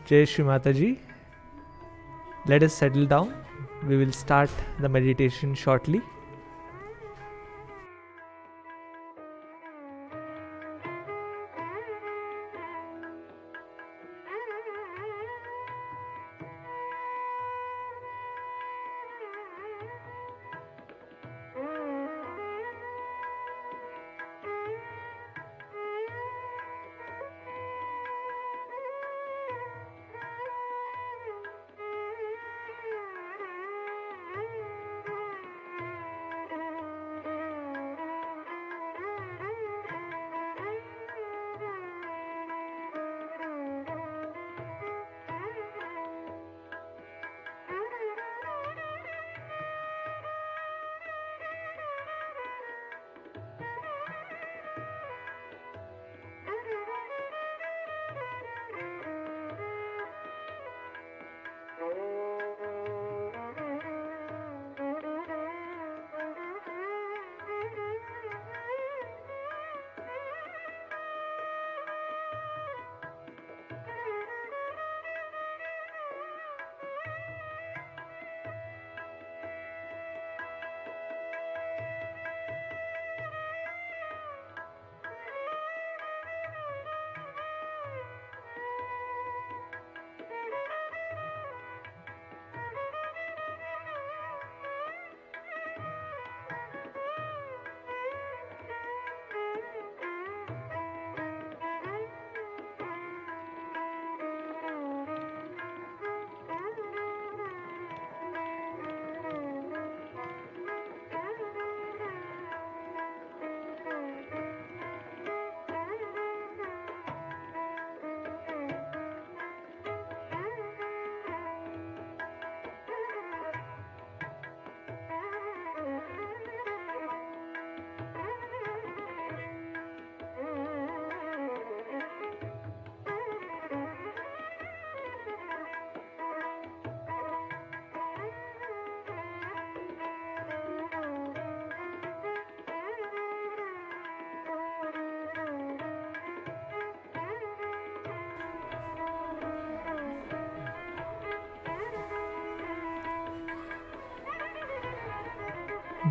Jai Shri Mataji. Let us settle down. We will start the meditation shortly.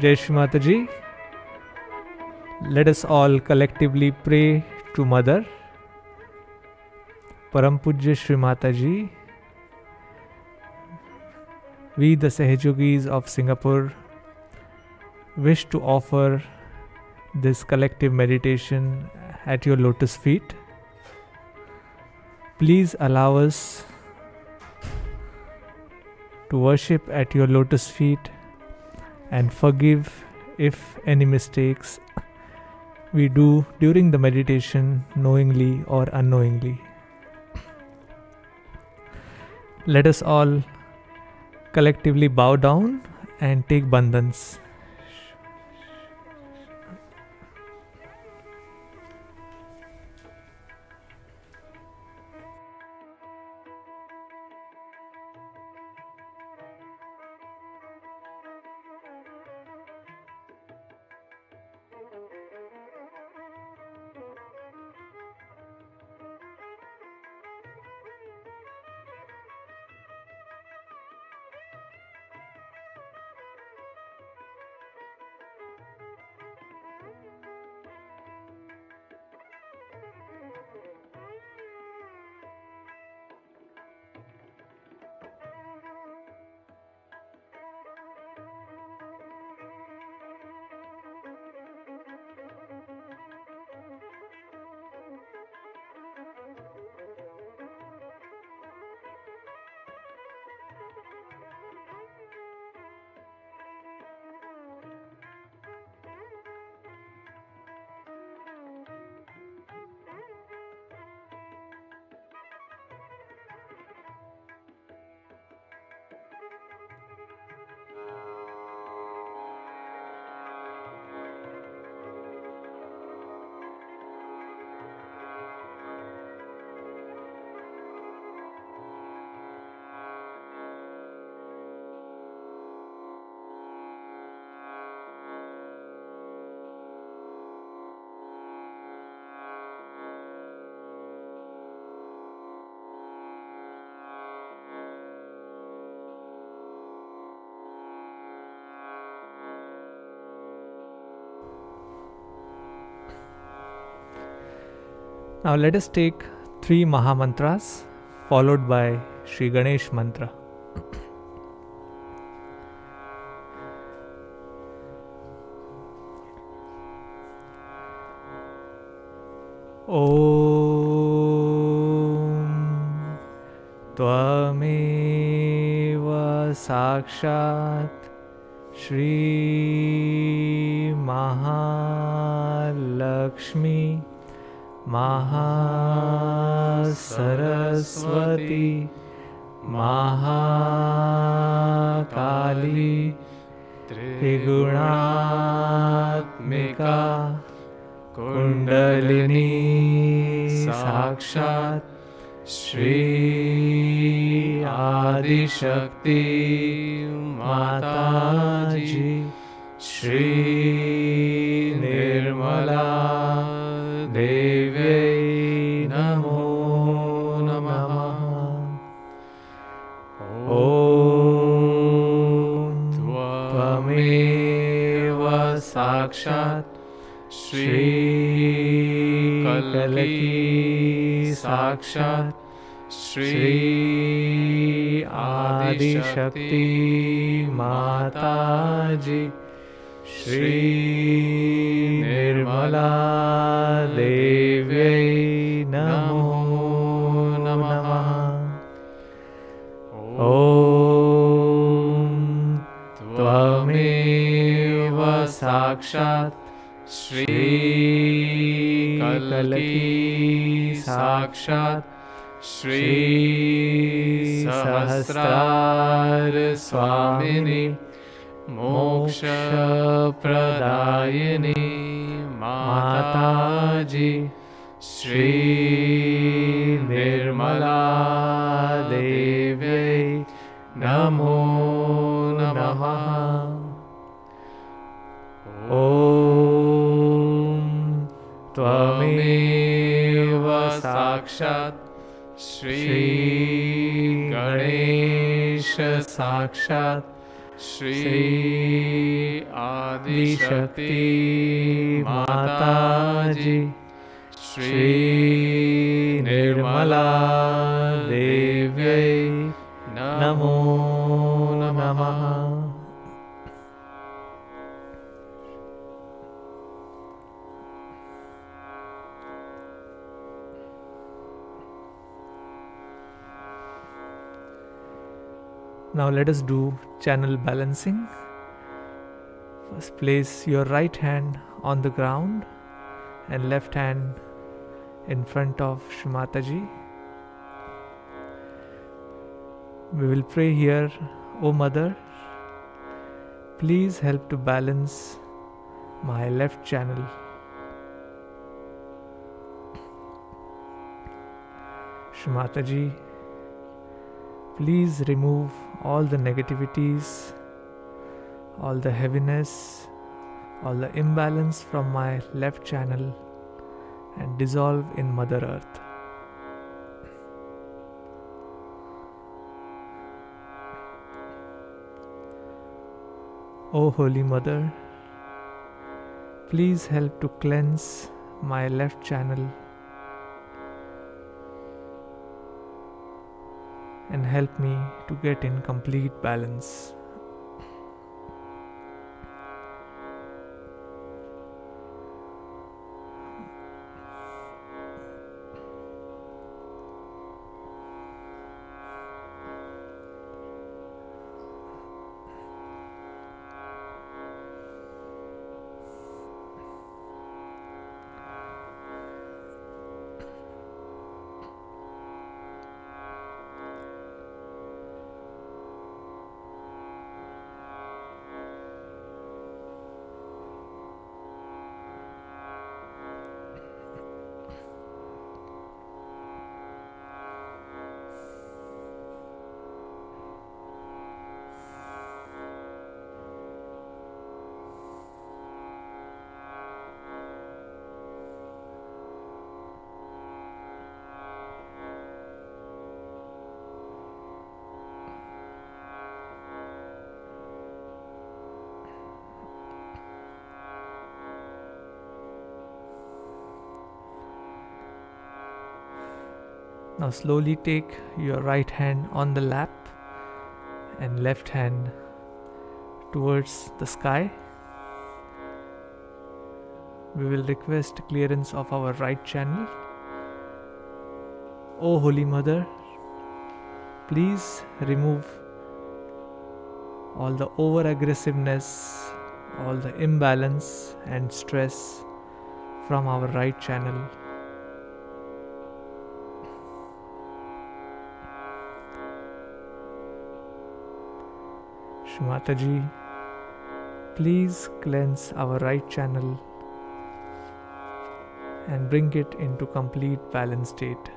Jai Shri Mataji. Let us all collectively pray to Mother. Param Pujya Shri Mataji. We, the Sahajogis of Singapore, wish to offer this collective meditation at your lotus feet. Please allow us to worship at your lotus feet and forgive if any mistakes we do during the meditation, knowingly or unknowingly. Let us all collectively bow down and take bandhans. Now let us take 3 Mahamantras followed by Sri Ganesh Mantra. Om Tvameva Sakshat Shri Mahalakshmi Mahasaraswati Mahakali Triguణatmika Kundalini Sakshat Shri Adishakti Mataji Shri Nirmala Devi Namo Namaha. Om Tvameva Sakshat Shri Kalki Sakshat Shri Adishakti Mataji Shri Nirmala Devi Namo Namaha. Om Tvameva Sakshat Shri Kalki Sakshat Shri Sahasrar Swamini Moksha Pradayini Mataji Shri Nirmala Devi Namo Namaha. Om Tvameva Sakshat Shri Ganesha Sakshat Shri Adishakti Mataji Shri Nirmala Devi Namo Namaha. Now let us do channel balancing. First, place your right hand on the ground and left hand in front of Shri Mataji. We will pray here, O Mother, please help to balance my left channel. Shri Mataji, please remove all the negativities, all the heaviness, all the imbalance from my left channel and dissolve in Mother Earth. O Holy Mother, please help to cleanse my left channel and help me to get in complete balance. Now slowly take your right hand on the lap and left hand towards the sky. We will request clearance of our right channel. O Holy Mother, please remove all the over-aggressiveness, all the imbalance and stress from our right channel. Shri Mataji, please cleanse our right channel and bring it into complete balance state.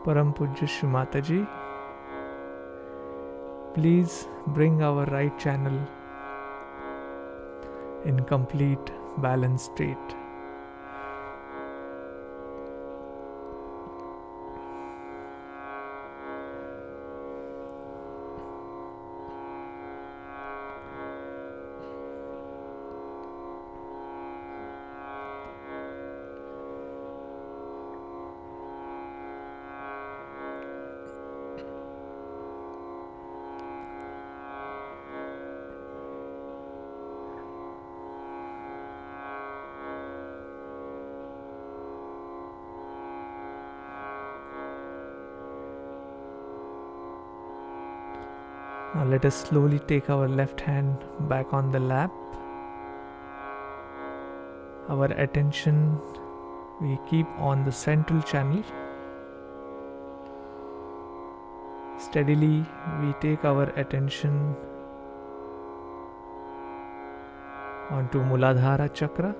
Param Pujya Shri Mataji, please bring our right channel in complete balanced state. Now let us slowly take our left hand back on the lap. Our attention we keep on the central channel. Steadily we take our attention onto Muladhara Chakra,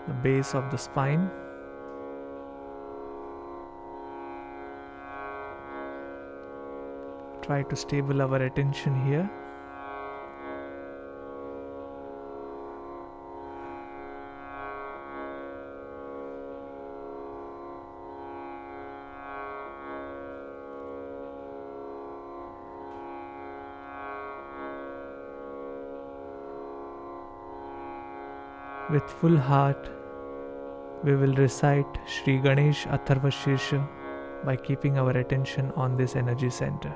the base of the spine. Try to stable our attention here. With full heart, we will recite Shri Ganesh Atharva Shirsha by keeping our attention on this energy center.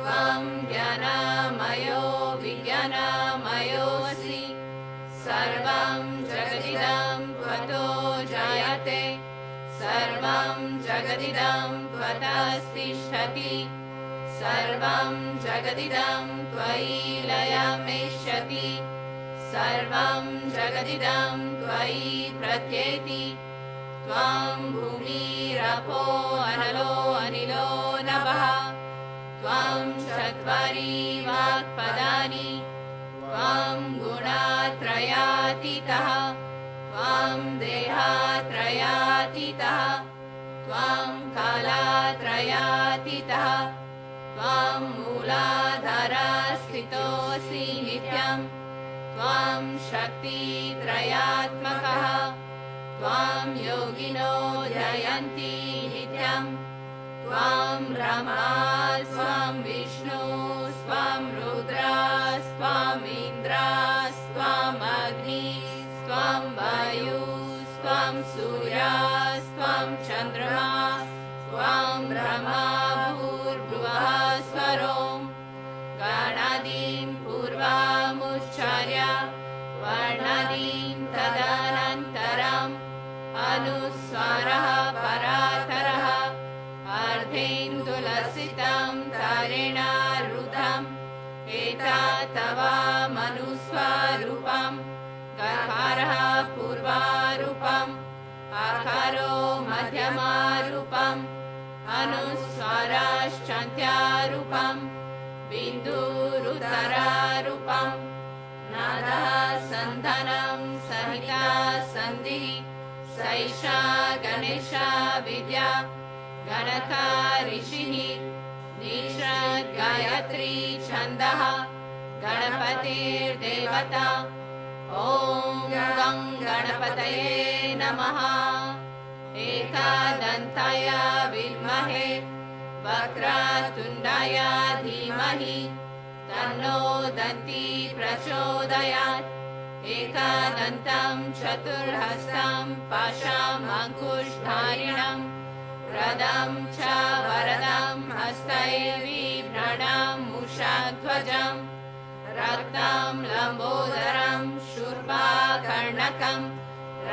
त्वं ज्ञानमयो विज्ञानमयोऽसि सर्वं जगदिदं त्वतो जायते सर्वं जगदिदं त्वतस्तिष्ठति सर्वं जगदिदं त्वयि लयमेष्यति सर्वं जगदिदं त्वयि प्रत्येति त्वं भूमिरपो अनलो अनिलो नभः त्वं चत्वारि वाक्पदानि त्वं गुणत्रयातीतः त्वं देहत्रयातीतः त्वं कालत्रयातीतः त्वं मूलाधारस्थितोऽसि नित्यं त्वं शक्तित्रयात्मकः त्वं योगिनो ध्यायन्ति नित्यं त्वं ब्रह्मा स्वं विष्णु स्वं रुद्रा स्वमिन्द्रा स्वम् अग्नि स्वं वायु स्वं सूर्या स्वं चन्द्रमा स्वं ब्रह्मा भूर्भुवः स्वरों गणादीं पूर्वमुच्चार्य वर्णादीं तदनन्तरम् अनुस्वारः परातरः अर्धेन्दुलसितं तारेण रुद्धम् एतत्तवमनुस्वरूपं गकारः पूर्वारूपम् आकारो मध्यमारूपम् अनुस्वाराश्चान्त्यारूपम् बिन्दुरुदरारूपम् नादः सन्धानं सहिता सन्धिः सैषा गणेशा विद्या गणका ऋषिः निषद् गायत्री छन्दः गणपतिर्देवता ॐ गं गणपतये नमः एकदन्ताय विद्महे वक्रतुण्डाय धीमहि तन्नो दन्ती प्रचोदयात् एकदन्तं चतुर्हस्तं पाशामङ्कुशधारिणं रदं च वरदं हस्तैर्बिभ्रणं मूषध्वजं रक्तं लम्बोदरं शूर्पकर्णकं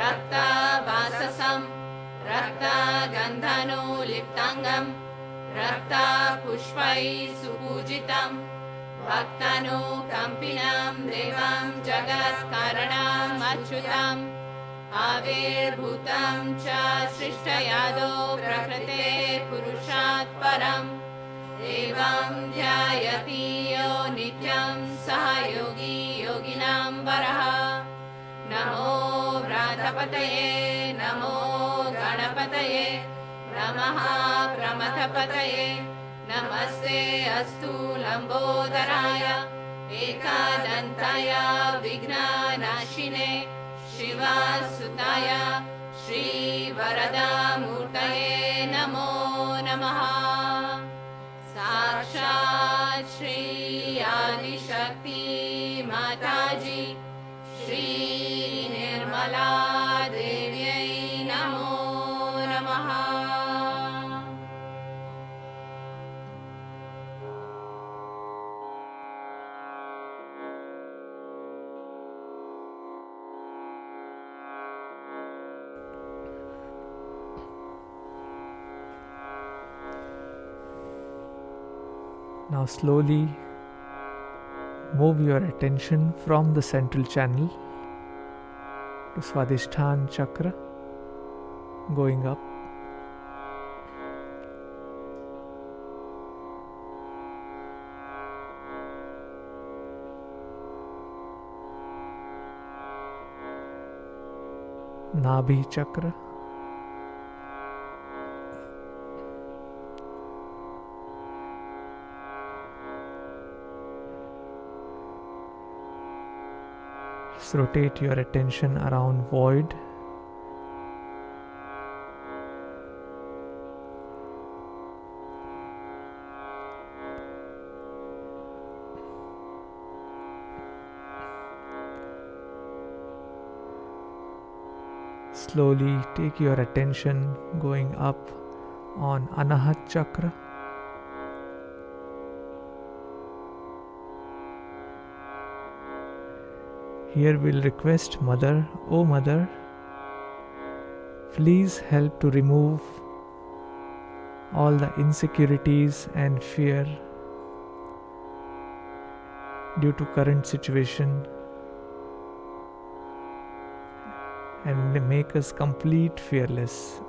रक्तवाससं रक्तगन्धनुलिप्ताङ्गं रक्तपुष्पैः सुपूजितं भक्तानुकम्पिनं देवं जगत्कारणम् अच्युतम् आविर्भूतं च सृष्टयादो प्रकृते पुरुषात् परम् एवं ध्यायति यो नित्यं सः योगी योगिनां वरः नमो व्रातपतये नमो गणपतये नमः प्रमथपतये नमस्ते अस्तु लम्बोदराय एकदन्ताय विघ्ननाशिने शिवसुताय श्रीवरदामूर्तये नमो नमः साक्षात् श्री आदिशक्ति माताजी श्री निर्मला देव्यै नमो नमः। Now slowly move your attention from the central channel to Swadhisthana chakra, going up. Nabhi chakra, just rotate your attention around void. Slowly take your attention going up on Anahat chakra. Here we'll request Mother, O Mother, please help to remove all the insecurities and fear due to current situation and make us complete fearless.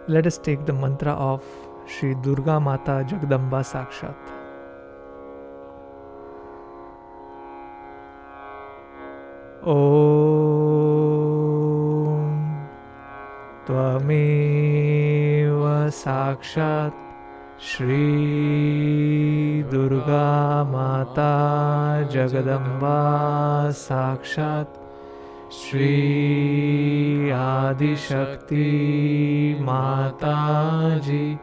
Let us take the mantra of Shri Durga Mata Jagdamba Sakshat. Om Tvameva Sakshat Shri Durga Mata Jagadamba Sakshat Shri Adi Shakti Mata Ji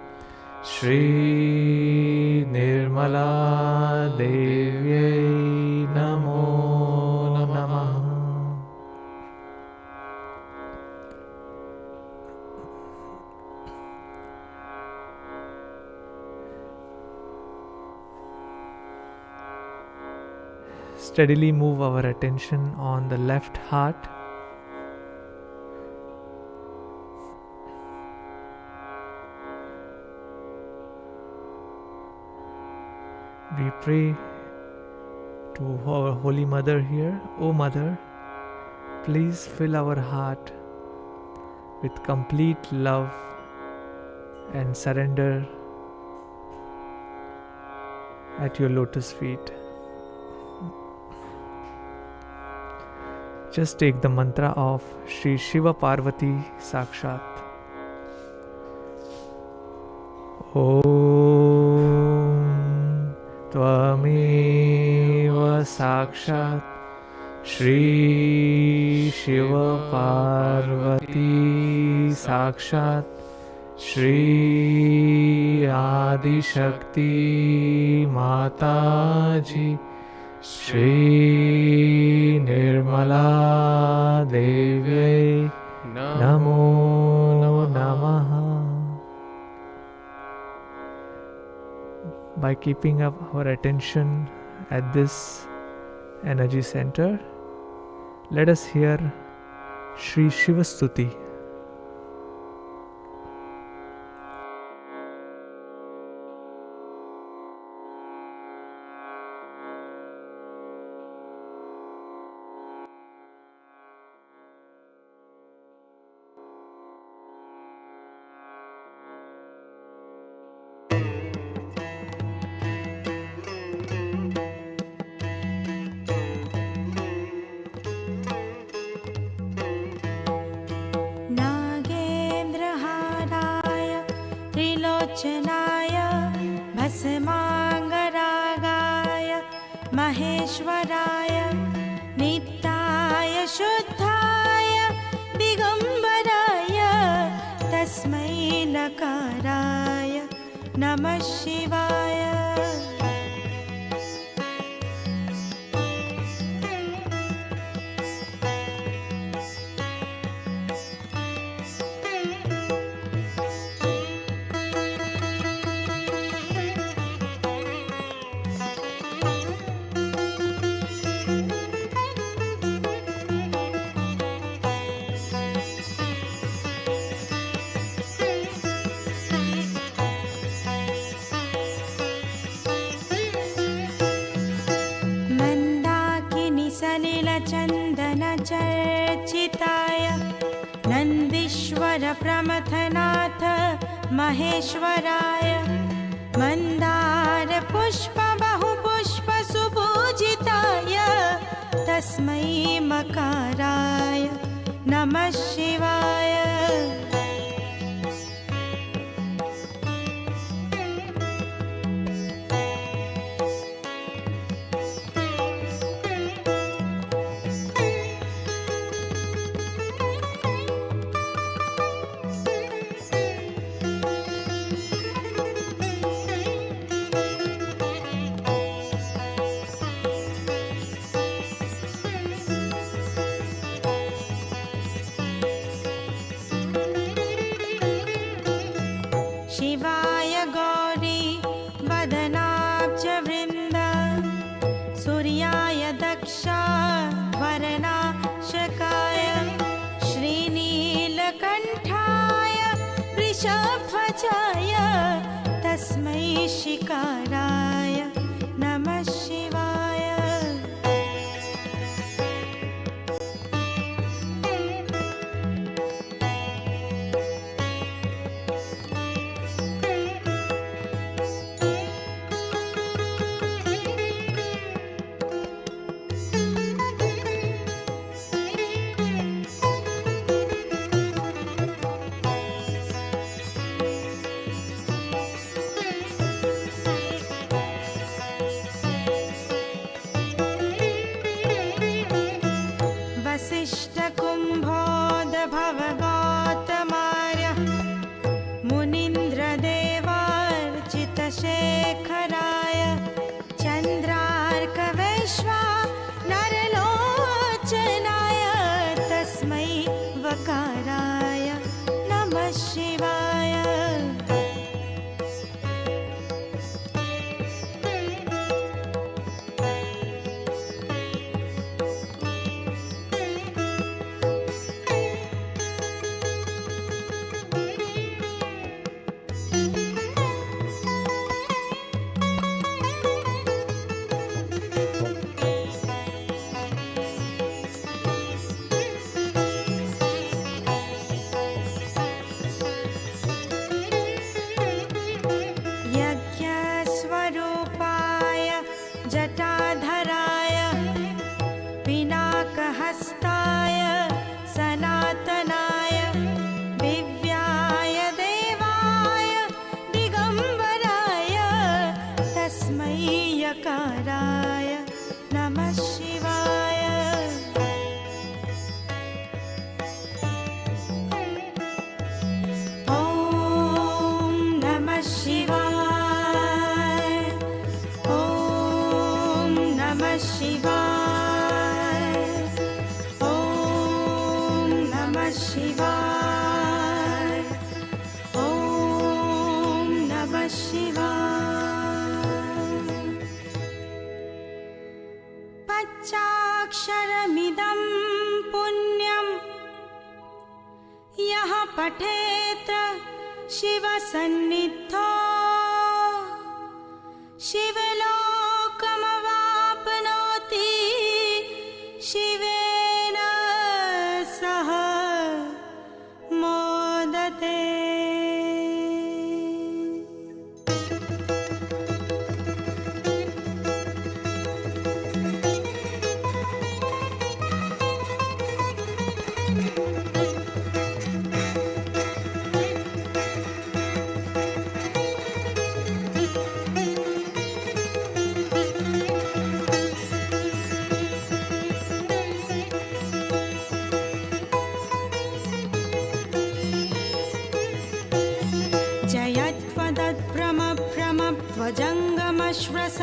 Shri Nirmala Devyai Namo Namah. Steadily move our attention on the left heart. We pray to our Holy Mother here. O Mother, please fill our heart with complete love and surrender at your lotus feet. Just take the mantra of Shri Shiva Parvati Sakshat. Om Tvameva Sakshat Shri Shiva Parvati Sakshat Shri Adi Shakti Mata Ji Shri Nirmala Devyai Namo Namaha. By keeping up our attention at this energy center, let us hear Shri Shiva Stuti. त्रिलोचनाय भस्माङ्गरागाय महेश्वराय नित्याय शुद्धाय दिगम्बराय तस्मै नकाराय नमः शिवाय। चर्चिताय नन्दीश्वर प्रमथनाथ महेश्वराय मन्दार पुष्प बहुपुष्प सुपूजिताय तस्मै मकाराय नमः शिवाय। शिकाराय नमः शिवाय। वसिष्ठकुम्भोदभवगौतमार्य मुनीन्द्रदेवार्चितशेखराय चन्द्रार्कवैश्वा नरलोचनाय तस्मै वकाराय नमः शिवाय। यज्ञस्वरूपाय जटाधराय पिनाकहस्ताय सनातनाय दिव्याय देवाय दिगम्बराय तस्मै यकाराय नमः शिवाय। ॐ नमः शिवाय। ॐ नमः शिवाय। ॐ नमः शिवाय। ॐ नमः शिवाय। पञ्चाक्षरमिदं पुण्यं यः पठेत शिवसन्निधौ शिवलोकमवाप्नोति शिवेन सह मोदते। जयत्वदभ्रमभ्रमध्वजङ्गमश्वस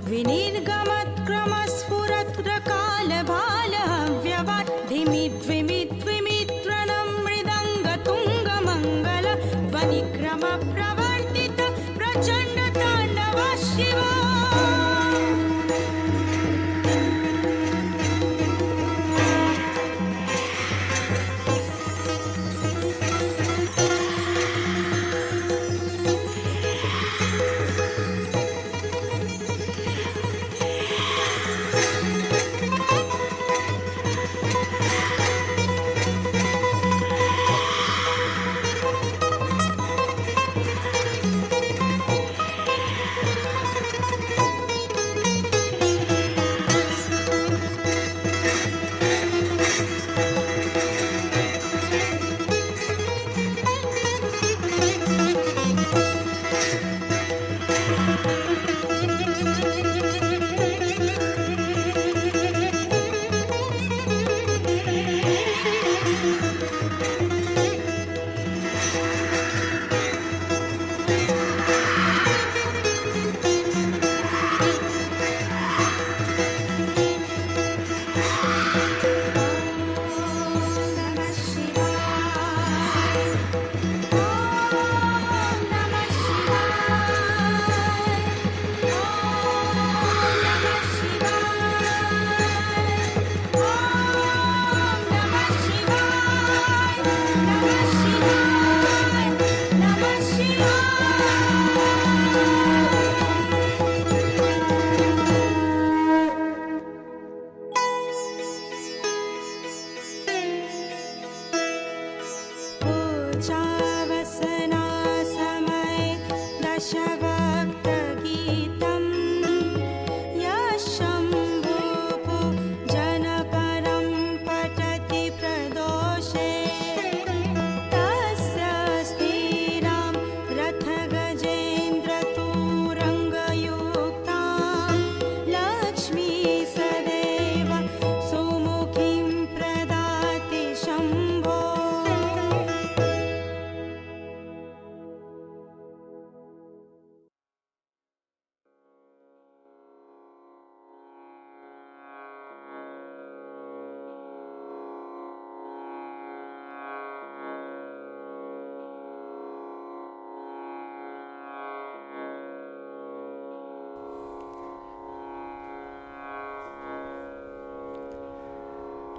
विनिर्गमत्क्रमस्फुरत्रकालभालहव्यवाट् धिमिद्विमिद्विमित्रणं मृदङ्गतुङ्गमङ्गल ध्वनिक्रमप्रवर्तित प्रचण्डताण्डवः Shiva.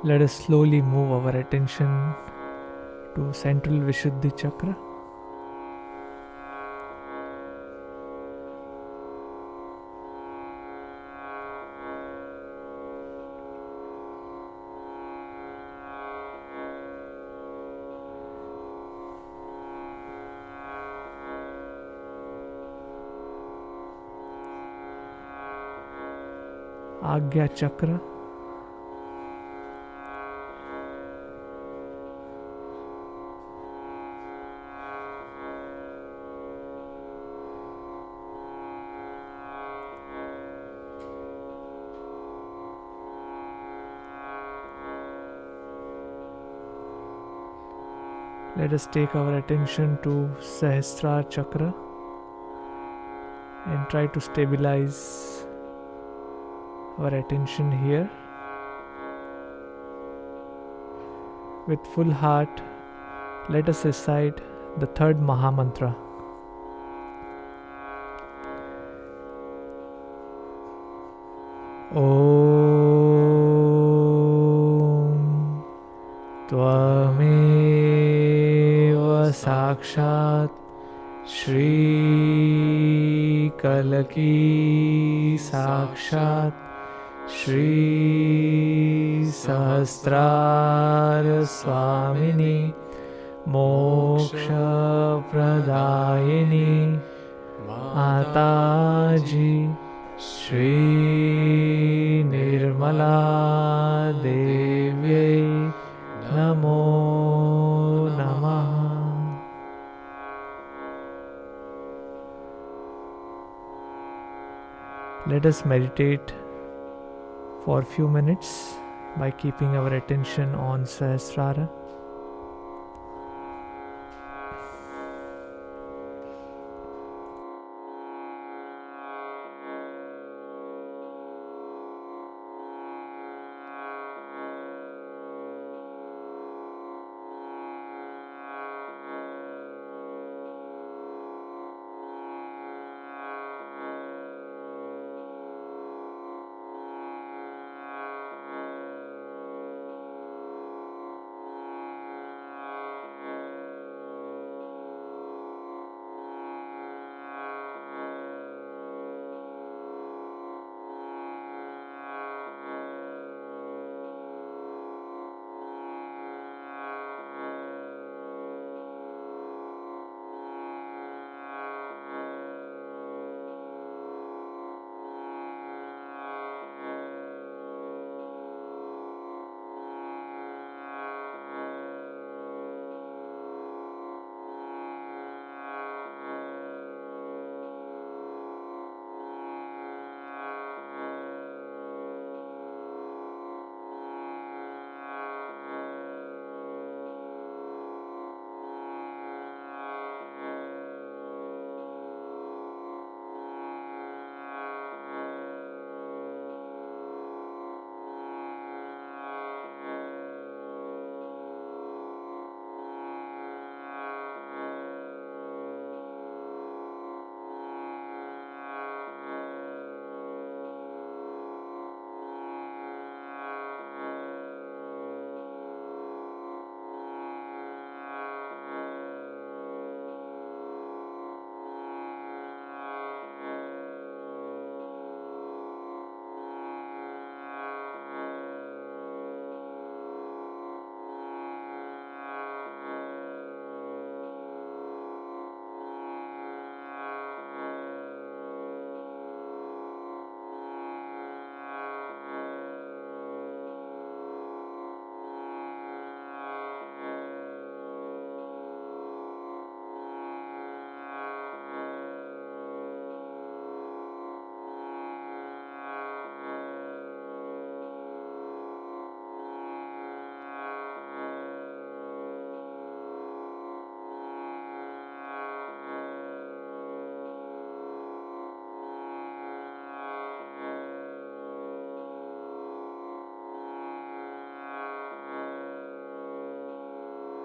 Let us slowly move our attention to central Vishuddhi chakra. Agya chakra. Let us take our attention to Sahasrara chakra and try to stabilize our attention here. With full heart, let us recite the third Mahamantra. Om Tvameva Sakshat Shri Kalaki Sakshat Shri Sahasrara Swamini Moksha Pradayini Mataji Shri Nirmala Devyai Namo Namaha. Let us meditate for a few minutes by keeping our attention on Sahasrara.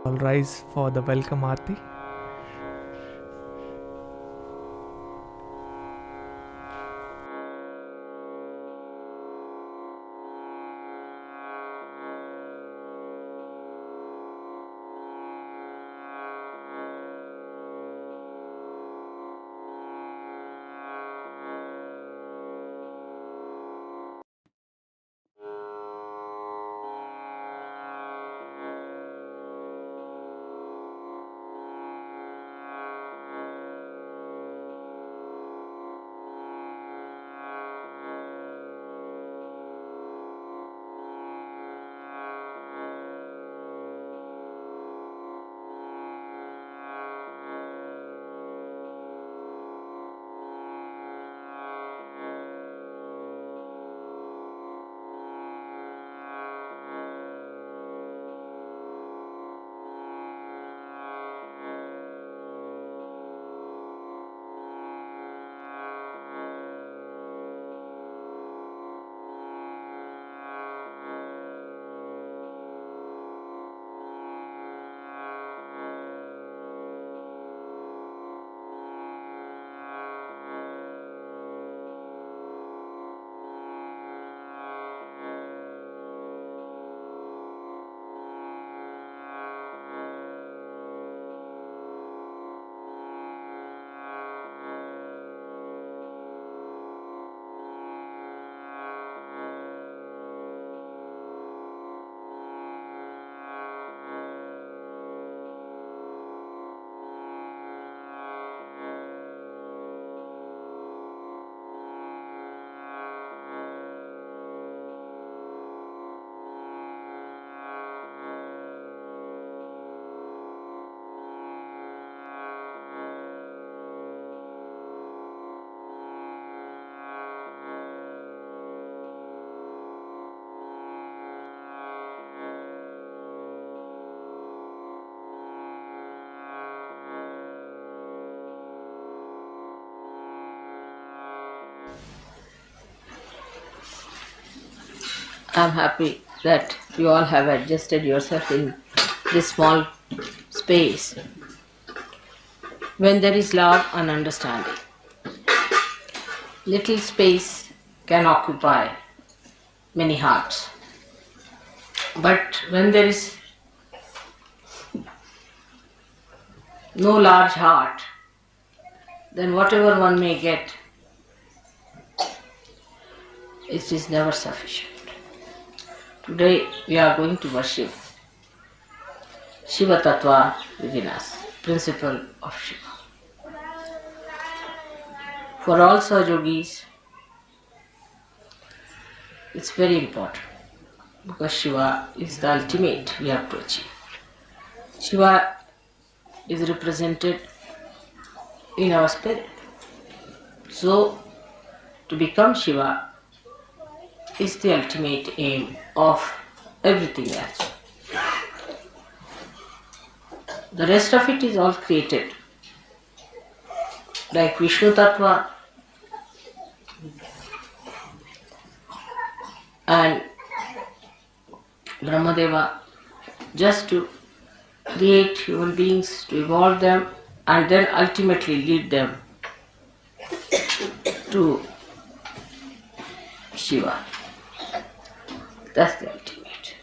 All rise for the welcome aarti. I'm happy that you all have adjusted yourself in this small space. When there is love and understanding, little space can occupy many hearts. But when there is no large heart, then whatever one may get, it is never sufficient. Today we are going to worship Shiva Tattva within us, principle of Shiva. For all Sahaja Yogis, it's very important because Shiva is the ultimate we have to achieve. Shiva is represented in our spirit. So, to become Shiva is the ultimate aim of everything else. The rest of it is all created. Like Vishnu Tattva and Brahmadeva, just to create human beings, to evolve them, and then ultimately lead them to Shiva. That's the ultimate.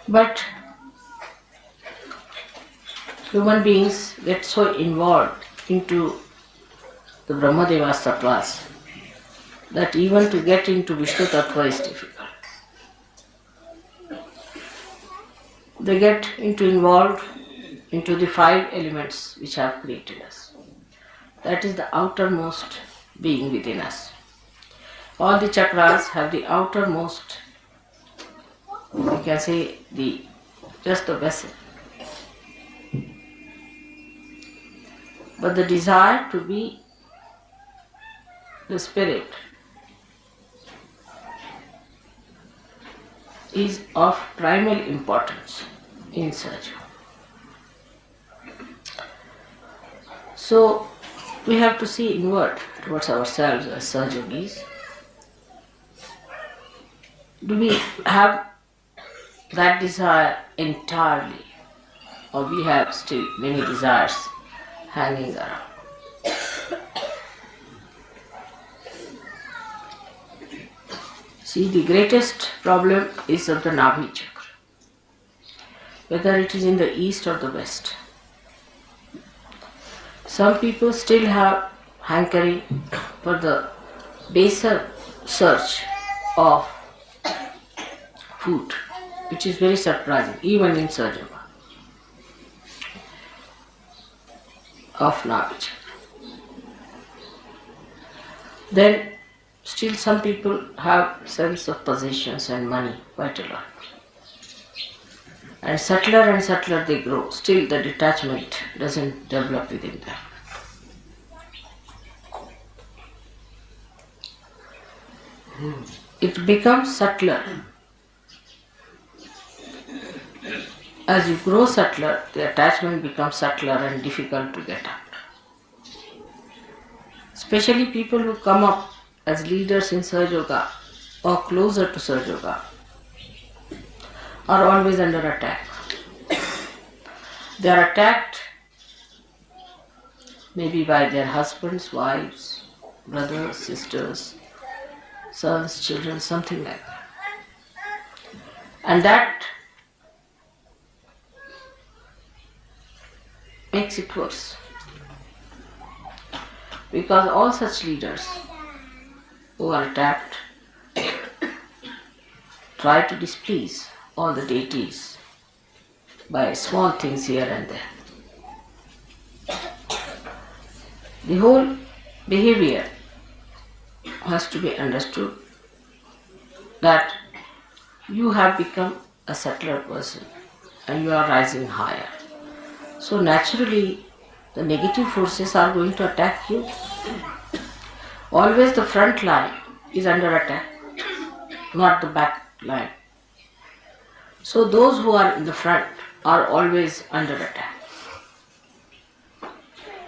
But human beings get so involved into the Brahmadeva's tattvas that even to get into Vishnu Tattva is difficult. They get involved into the 5 elements which have created us. That is the outermost being within us. All the chakras have the outermost, you can say, just the vessel. But the desire to be the spirit is of primal importance in Sahaja. So we have to see inward towards ourselves as Sahaja Yogis. Do we have that desire entirely, or we have still many desires hanging around? See, the greatest problem is of the Nabhi chakra, whether it is in the east or the west. Some people still have hankering for the baser search of food, which is very surprising, even in Sahaja Yoga of Nabhi chakra. Then still some people have sense of possessions and money quite a lot. And subtler they grow. Still the detachment doesn't develop within them. It becomes subtler. As you grow subtler, the attachment becomes subtler and difficult to get out. Especially people who come up as leaders in Sahaja Yoga or closer to Sahaja Yoga are always under attack. They are attacked maybe by their husbands, wives, brothers, sisters, sons, children, something like that. And that makes it worse. Because all such leaders who are attacked try to displease all the deities by small things here and there. The whole behavior has to be understood that you have become a subtler person and you are rising higher. So naturally the negative forces are going to attack you. Always the front line is under attack, not the back line. So those who are in the front are always under attack.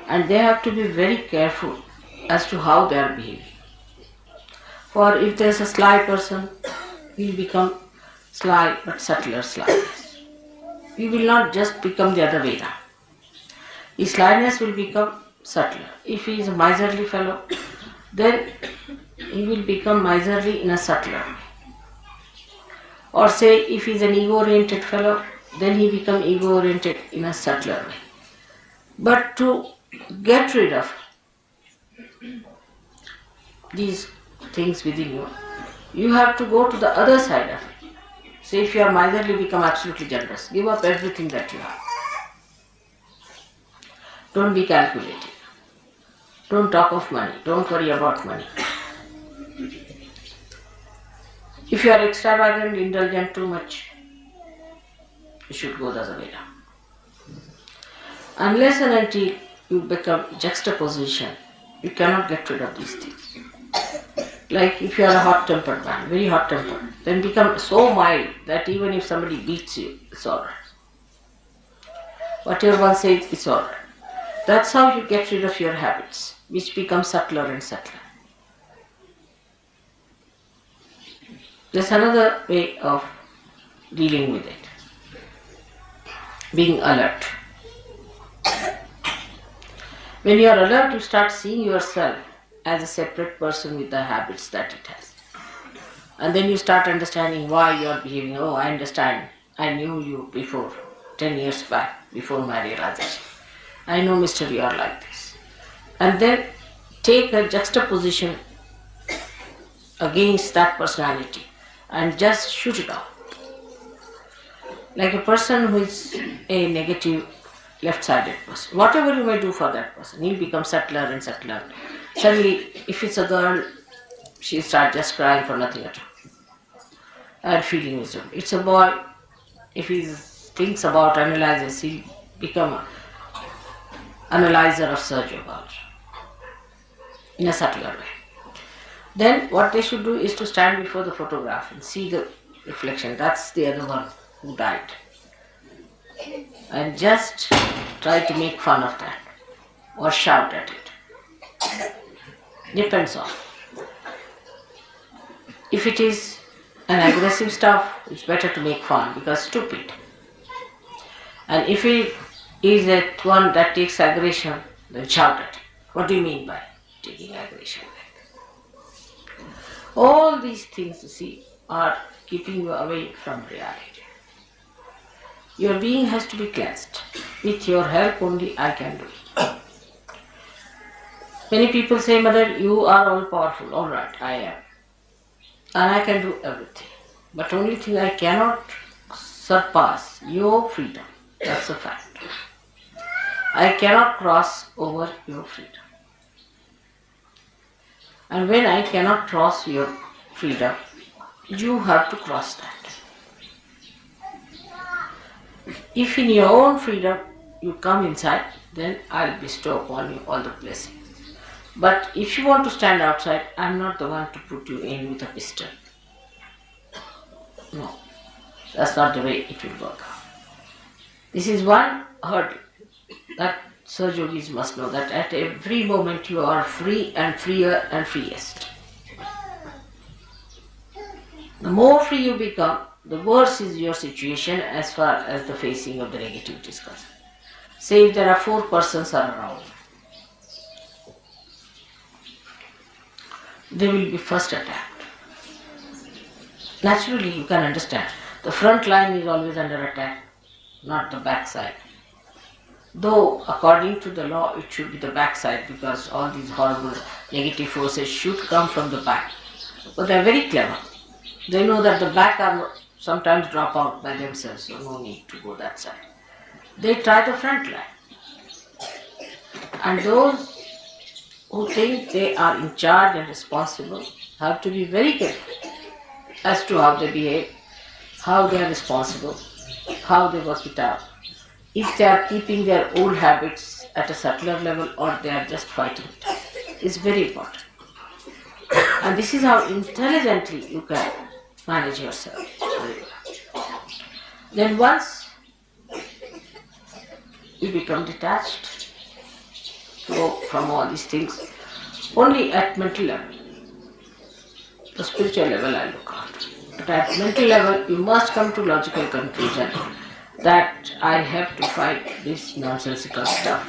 And they have to be very careful as to how they are behaving. For if there is a sly person, he will become sly but subtler slyness. He will not just become the other way now. His slyness will become subtler. If he is a miserly fellow, then he will become miserly in a subtler way. Or say, if he is an ego-oriented fellow, then he become ego-oriented in a subtler way. But to get rid of these things within you, you have to go to the other side of it. Say, if you are miserly, become absolutely generous. Give up everything that you have. Don't be calculating. Don't talk of money. Don't worry about money. If you are extravagant, indulgent too much, you should go the other way down. Unless and until you become juxtaposition, you cannot get rid of these things. Like if you are a hot-tempered man, very hot-tempered, then become so mild that even if somebody beats you, it's alright. Whatever one says, it's alright. That's how you get rid of your habits, which become subtler and subtler. There's another way of dealing with it. Being alert. When you are alert, you start seeing yourself as a separate person with the habits that it has. And then you start understanding why you are behaving. Oh, I understand. I knew you before, 10 years back, before my realization. I know, Mr. You are like this. And then take a juxtaposition against that personality and just shoot it off. Like a person who is a negative, left-sided person. Whatever you may do for that person, he'll become subtler and subtler. Suddenly, if it's a girl, she'll start just crying for nothing at all and feeling miserable. It's a boy, if he thinks about, analyzes, he'll become an analyzer of Sergio Bowles in a subtler way. Then what they should do is to stand before the photograph and see the reflection. That's the other one who died. And just try to make fun of that or shout at it. Depends on. If it is an aggressive stuff, it's better to make fun because stupid. And if it is that one that takes aggression, then shout at it. What do you mean by taking aggression? All these things, you see, are keeping you away from reality. Your being has to be cleansed. With your help only I can do it. Many people say, Mother, you are all powerful. All right, I am. And I can do everything. But only thing I cannot surpass your freedom. That's a fact. I cannot cross over your freedom. And when I cannot cross your freedom, you have to cross that. If in your own freedom you come inside, then I'll bestow upon you all the blessings. But if you want to stand outside, I'm not the one to put you in with a pistol. No, that's not the way it will work out. This is one hurdle that Sir Yogis must know, that at every moment you are free and freer and freest. The more free you become, the worse is your situation as far as the facing of the negativity is concerned. Say if there are 4 persons around, they will be first attacked. Naturally, you can understand, the front line is always under attack, not the back side. Though, according to the law, it should be the back side because all these horrible negative forces should come from the back. But they are very clever. They know that the back are sometimes drop out by themselves, so no need to go that side. They try the front line. And those who think they are in charge and responsible have to be very careful as to how they behave, how they are responsible, how they work it out. If they are keeping their old habits at a subtler level or they are just fighting it. It's very important. And this is how intelligently you can manage yourself. Then once you become detached from all these things, only at mental level, the spiritual level I look after. But at mental level, you must come to logical conclusion that I have to fight this nonsensical stuff.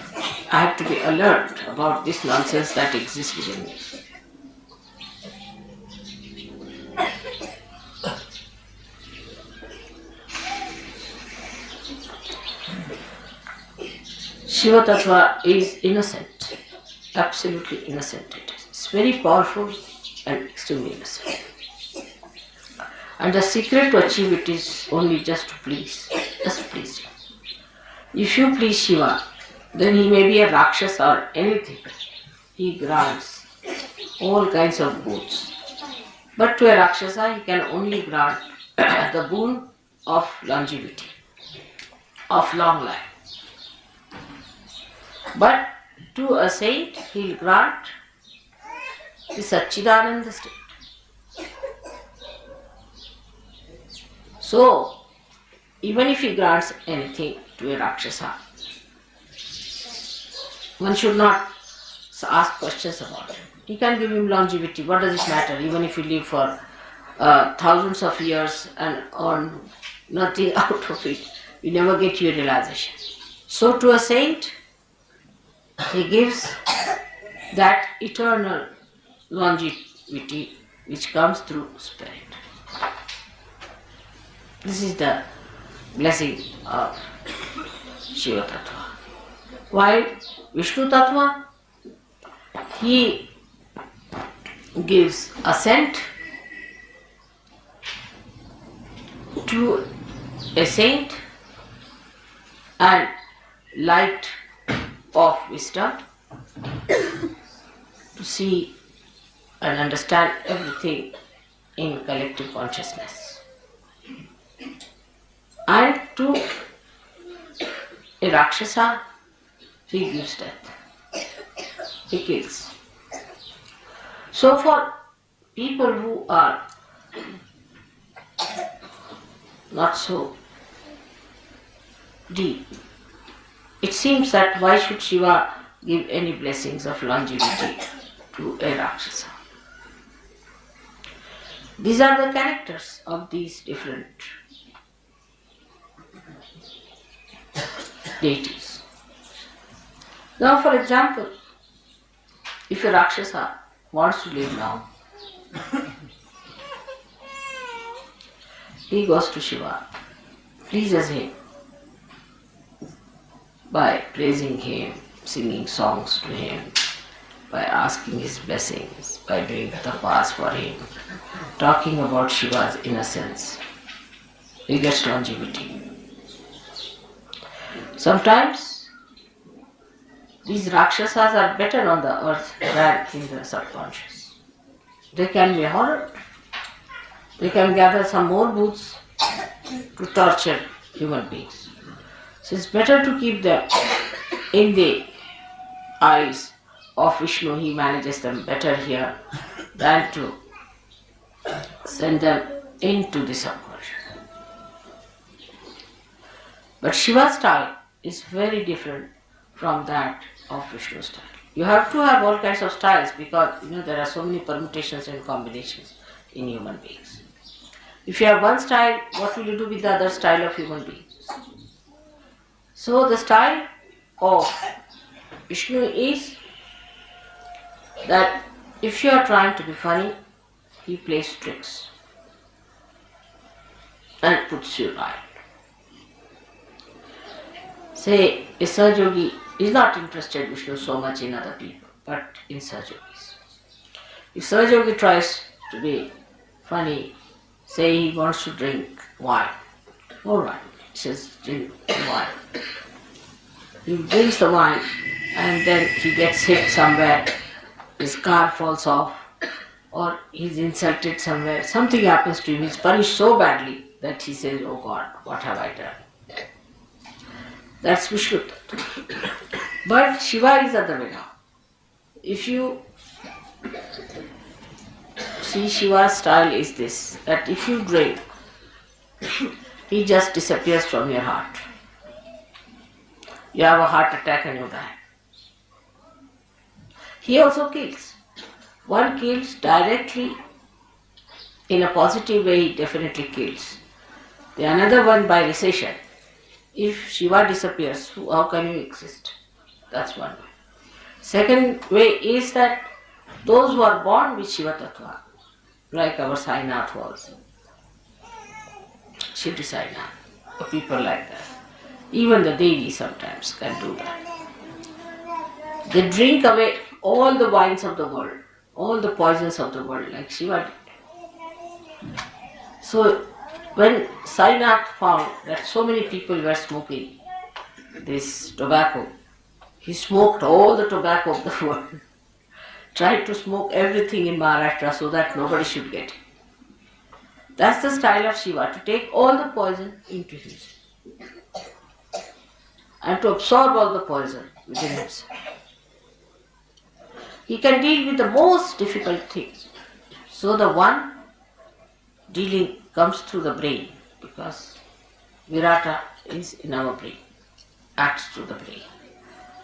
I have to be alert about this nonsense that exists within me. Shiva Tattva is innocent, absolutely innocent it is. It's very powerful and extremely innocent. And the secret to achieve it is only just to please, just please him. If you please Shiva, then he may be a Rakshasa or anything. He grants all kinds of boons. But to a Rakshasa, he can only grant the boon of longevity, of long life. But to a saint, he will grant the Satchidananda state. So, even if he grants anything to a Rakshasa, one should not ask questions about it. He can give him longevity. What does it matter? Even if you live for thousands of years and earn nothing out of it, you never get your realization. So to a saint, he gives that eternal longevity which comes through spirit. This is the blessing of Shiva Tattva. While Vishnu Tattva, he gives assent to a saint and light of wisdom to see and understand everything in collective consciousness. And to a Rakshasa, he gives death. He kills. So for people who are not so deep, it seems that why should Shiva give any blessings of longevity to a Rakshasa? These are the characters of these different deities. Now, for example, if a Rakshasa wants to live long, he goes to Shiva, pleases him by praising him, singing songs to him, by asking his blessings, by doing tapas for him, talking about Shiva's innocence. He gets longevity. Sometimes these Rakshasas are better on the earth than in the subconscious. They can be horrid. They can gather some more booths to torture human beings. So it's better to keep them in the eyes of Vishnu. He manages them better here than to send them into the subconscious. But Shiva's style is very different from that of Vishnu's style. You have to have all kinds of styles because there are so many permutations and combinations in human beings. If you have one style, what will you do with the other style of human beings? So the style of Vishnu is that if you are trying to be funny, he plays tricks and puts you right. Say, a Sahaja is not interested Vishnu so much in other people, but in Sahajogis. If Sahaja tries to be funny, say he wants to drink wine. Alright, he says, drink wine. He drinks the wine and then he gets hit somewhere, his car falls off, or he's insulted somewhere, something happens to him, he's punished so badly that he says, oh God, what have I done? That's Vishnu Tattva. But Shiva is other way now. If you see, Shiva's style is this, that if you drink, he just disappears from your heart. You have a heart attack and you die. He also kills. One kills directly In a positive way, it definitely kills. The another one by recession. If Shiva disappears, how can you exist? That's one way. Second way is that those who are born with Shiva Tattva, like our Sainath was, Shri Sainath, or people like that. Even the Devi sometimes can do that. They drink away all the wines of the world, all the poisons of the world, like Shiva did. So, when Sainath found that so many people were smoking this tobacco, he smoked all the tobacco of the world, tried to smoke everything in Maharashtra so that nobody should get it. That's the style of Shiva, to take all the poison into himself and to absorb all the poison within himself. He can deal with the most difficult things. So the one dealing comes through the brain, because Virata is in our brain, acts through the brain.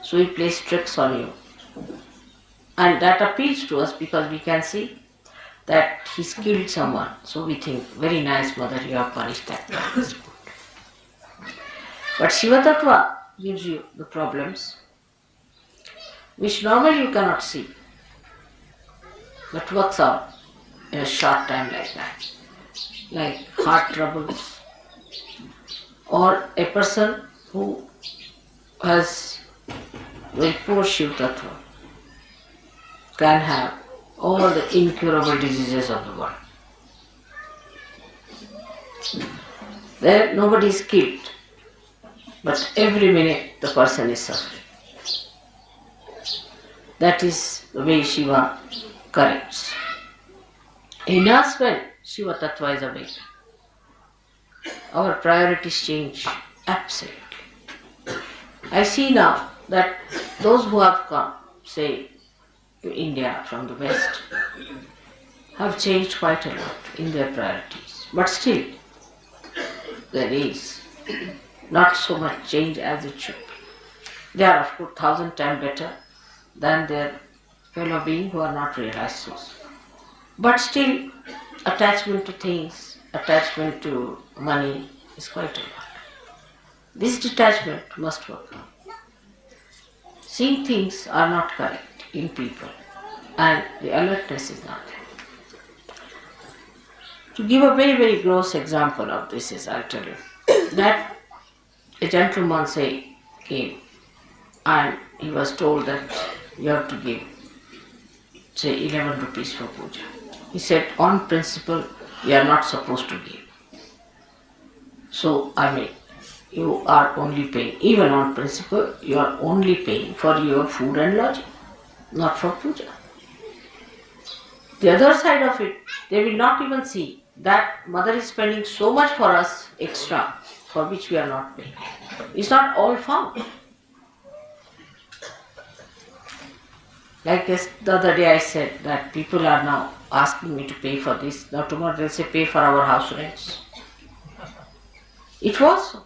So he plays tricks on you. And that appeals to us because we can see that he's killed someone. So we think, very nice mother, you have punished that. That is good. But Shiva Tattva gives you the problems which normally you cannot see, but works out in a short time like that. Like heart troubles, or a person who has very poor Shiva Tattva can have all the incurable diseases of the world. There nobody is killed, but every minute the person is suffering. That is the way Shiva corrects. In us, when Shiva Tattva is awake, our priorities change absolutely. I see now that those who have come, say, to India from the West, have changed quite a lot in their priorities. But still, there is not so much change as it should be. They are, of course, 1,000 times better than their fellow beings who are not realized souls. But still, attachment to things, attachment to money is quite a lot. This detachment must work. Seeing things are not correct in people, and the alertness is not there. To give a very, very gross example of this is, I'll tell you, that a gentleman came and he was told that you have to give, say, 11 rupees for puja. He said, on principle, you are not supposed to give. So, you are only paying, even on principle, you are only paying for your food and lodging, not for puja. The other side of it, they will not even see that mother is spending so much for us extra, for which we are not paying. It's not all found. Like this, the other day I said that people are now asking me to pay for this. Now tomorrow they'll say pay for our house rents. It was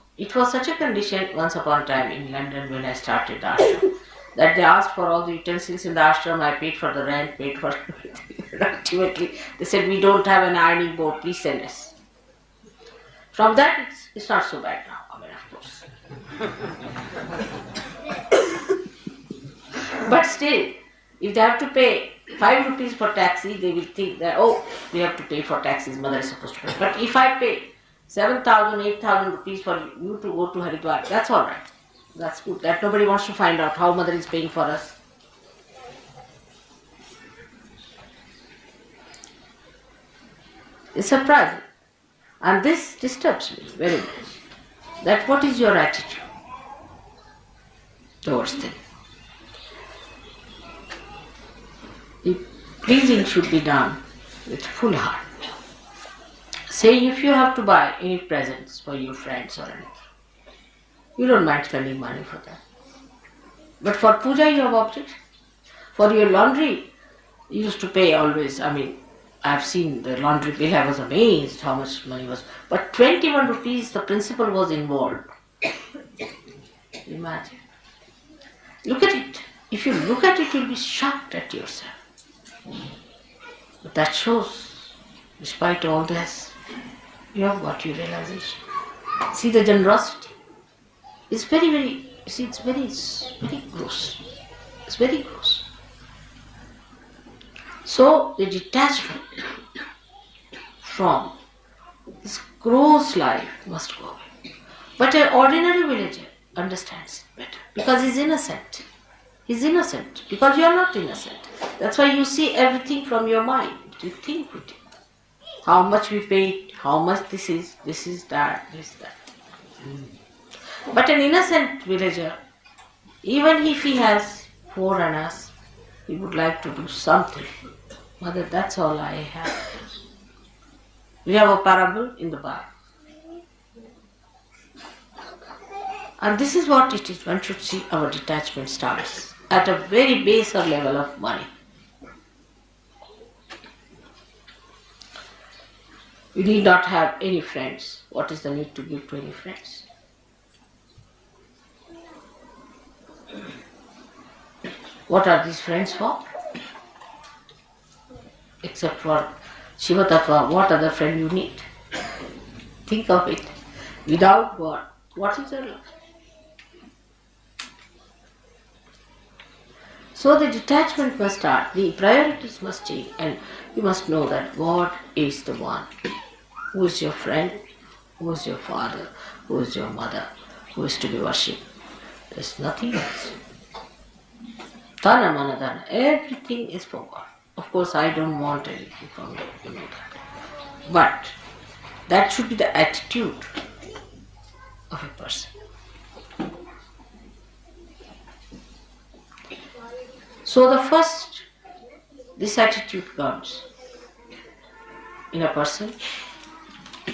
such a condition once upon a time in London when I started the ashram, that they asked for all the utensils in the ashram. I paid for the rent, paid for everything. Ultimately, they said, we don't have an ironing board, please send us. From that, it's not so bad now, of course. But still, if they have to pay 5 rupees for taxi, they will think that, oh, we have to pay for taxis, mother is supposed to pay. But if I pay 7,000, 8,000 rupees for you to go to Haridwar, that's all right. That's good. That nobody wants to find out how mother is paying for us. It's surprising. And this disturbs me very much. That what is your attitude towards them? The pleasing should be done with full heart. Say if you have to buy any presents for your friends or anything, you don't mind spending money for that. But for puja you have objection. For your laundry, you used to pay always. I've seen the laundry bill, I was amazed how much money was. But 21 rupees, the principal was involved. Imagine. Look at it. If you look at it, you'll be shocked at yourself. But that shows Despite all this, you have got your realization. See the generosity. It's very, see, it's very gross. It's very gross. So the detachment from this gross life must go away. But an ordinary villager understands it better because he's innocent. He's innocent because you are not innocent. That's why you see everything from your mind. You think with it. How much we paid, how much this is that, this, that. But an innocent villager, even if he has 4 annas, he would like to do something. Mother, that's all I have. We have a parable in the Bible. And this is what it is. One should see our detachment starts at a very baser level of money. We need not have any friends. What is the need to give to any friends? What are these friends for? Except for Shiva Tattva, what other friend you need? Think of it. Without God, what is your life? So the detachment must start, the priorities must change, and you must know that God is the one who is your friend, who is your father, who is your mother, who is to be worshipped. There is nothing else. Dana mana dana, everything is for God. Of course, I don't want anything from you, you know that. But that should be the attitude of a person. So the first, this attitude comes in a person.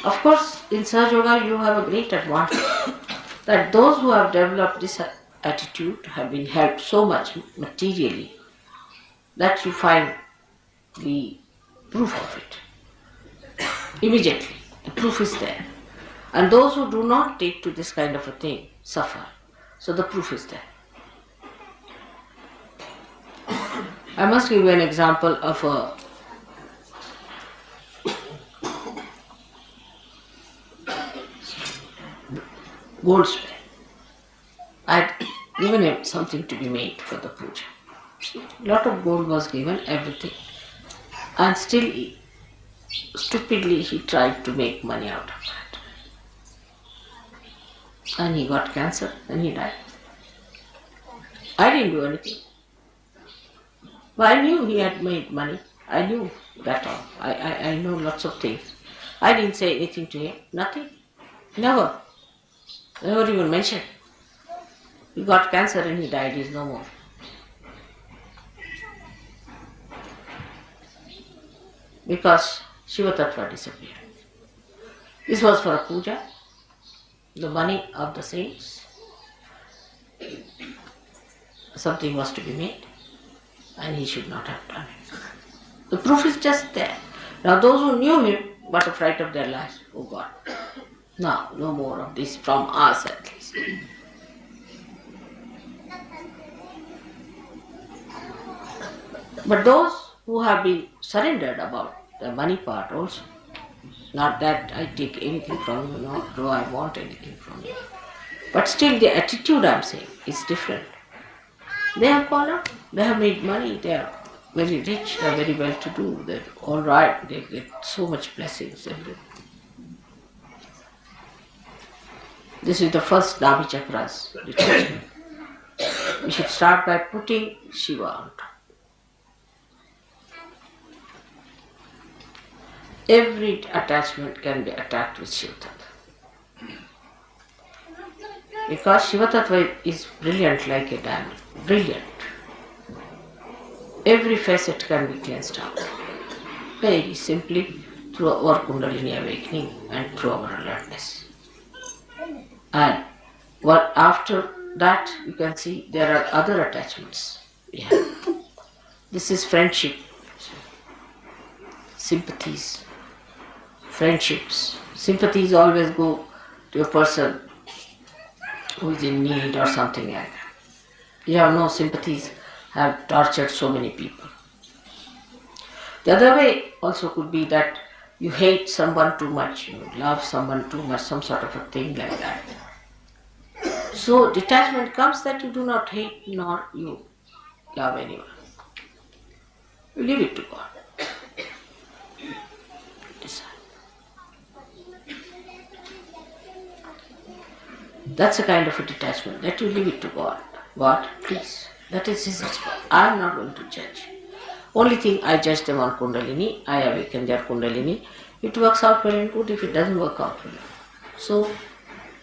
Of course, in Sahaja Yoga you have a great advantage that those who have developed this attitude have been helped so much materially that you find the proof of it. Immediately, the proof is there. And those who do not take to this kind of a thing suffer. So the proof is there. I must give you an example of a goldsmith. I had given him something to be made for the puja. A lot of gold was given, everything. And still, stupidly, he tried to make money out of that. And he got cancer and he died. I didn't do anything. But I knew he had made money. I knew that all. I know lots of things. I didn't say anything to him. Nothing. Never. Never even mentioned. He got cancer and he died. He's no more. Because Shiva Tattva disappeared. This was for a puja. The money of the saints. Something was to be made. And he should not have done it. The proof is just there. Now those who knew him, what a fright of their lives. Oh God. Now, no more of this from us at least. But those who have been surrendered about the money part also, not that I take anything from you, nor do I want anything from you. But still the attitude I'm saying is different. They have gone up, they have made money, they are very rich, they are very well to do, they're all right, they get so much blessings. This is the first Nabi Chakras detachment. We should start by putting Shiva on top. Every attachment can be attacked with Shiva Tattva. Because Shiva Tattva is brilliant like a diamond. Brilliant. Every facet can be cleansed out. Very simply through our Kundalini awakening and through our alertness. And what after that you can see there are other attachments we have. This is friendship, sympathies, friendships. Sympathies always go to a person who is in need or something like that. You have no sympathies, have tortured so many people. The other way also could be that you hate someone too much, you love someone too much, some sort of a thing like that. So detachment comes that you do not hate nor you love anyone. You leave it to God. Decide. That's a kind of a detachment, that you leave it to God. God, please, that is His response. I am not going to judge. Only thing, I judge them on Kundalini, I awaken their Kundalini. It works out well and good, if it doesn't work out well. So,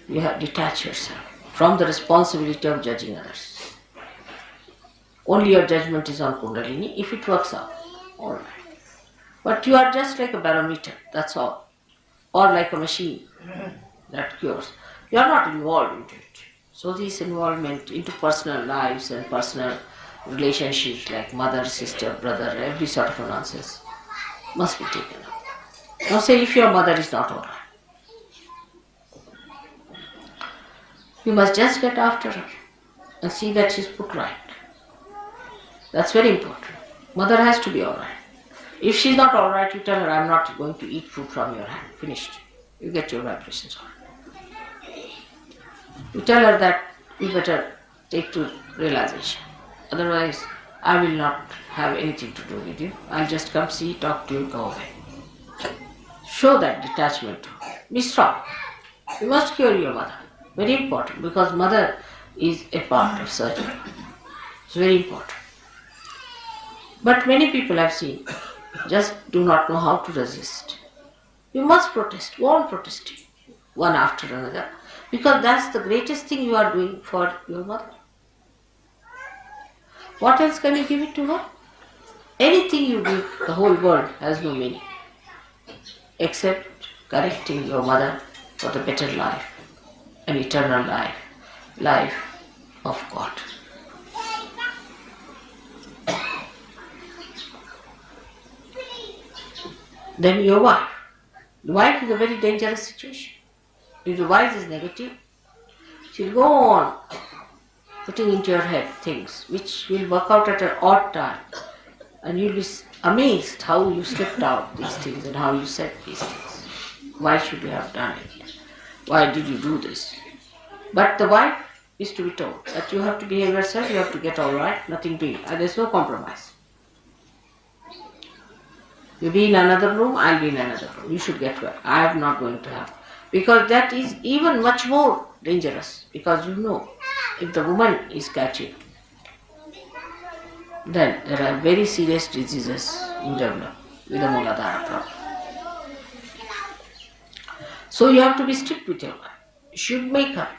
you have detached yourself from the responsibility of judging others. Only your judgment is on Kundalini, if it works out, alright. But you are just like a barometer, that's all. Or like a machine that cures. You are not involved into it. So this involvement into personal lives and personal relationships like mother, sister, brother, every sort of a nonsense must be taken up. Now say if your mother is not alright, you must just get after her and see that she is put right. That's very important. Mother has to be alright. If she is not alright, you tell her, I am not going to eat food from your hand. Finished. You get your vibrations on. You tell her that you better take to realization. Otherwise, I will not have anything to do with you. I'll just come see, talk to you, go away. Show that detachment to her. Be strong. You must cure your mother. Very important, because mother is a part of surgery. It's very important. But many people I've seen just do not know how to resist. You must protest. Go on protesting, one after another, because that's the greatest thing you are doing for your mother. What else can you give it to her? Anything you give the whole world has no meaning, except correcting your mother for the better life, an eternal life, life of God. Then your wife. The wife is a very dangerous situation. If the wife is negative, she'll go on putting into your head things which will work out at an odd time, and you'll be amazed how you slipped out these things and how you said these things. Why should you have done it? Why did you do this? But the wife is to be told that you have to behave yourself, you have to get all right, nothing doing, and there's no compromise. You be in another room, I'll be in another room. You should get well. I am not going to have. Because that is even much more dangerous. Because you know, if the woman is catching, then there are very serious diseases you develop with the Mooladhara problem. So you have to be strict with your wife. You should make her.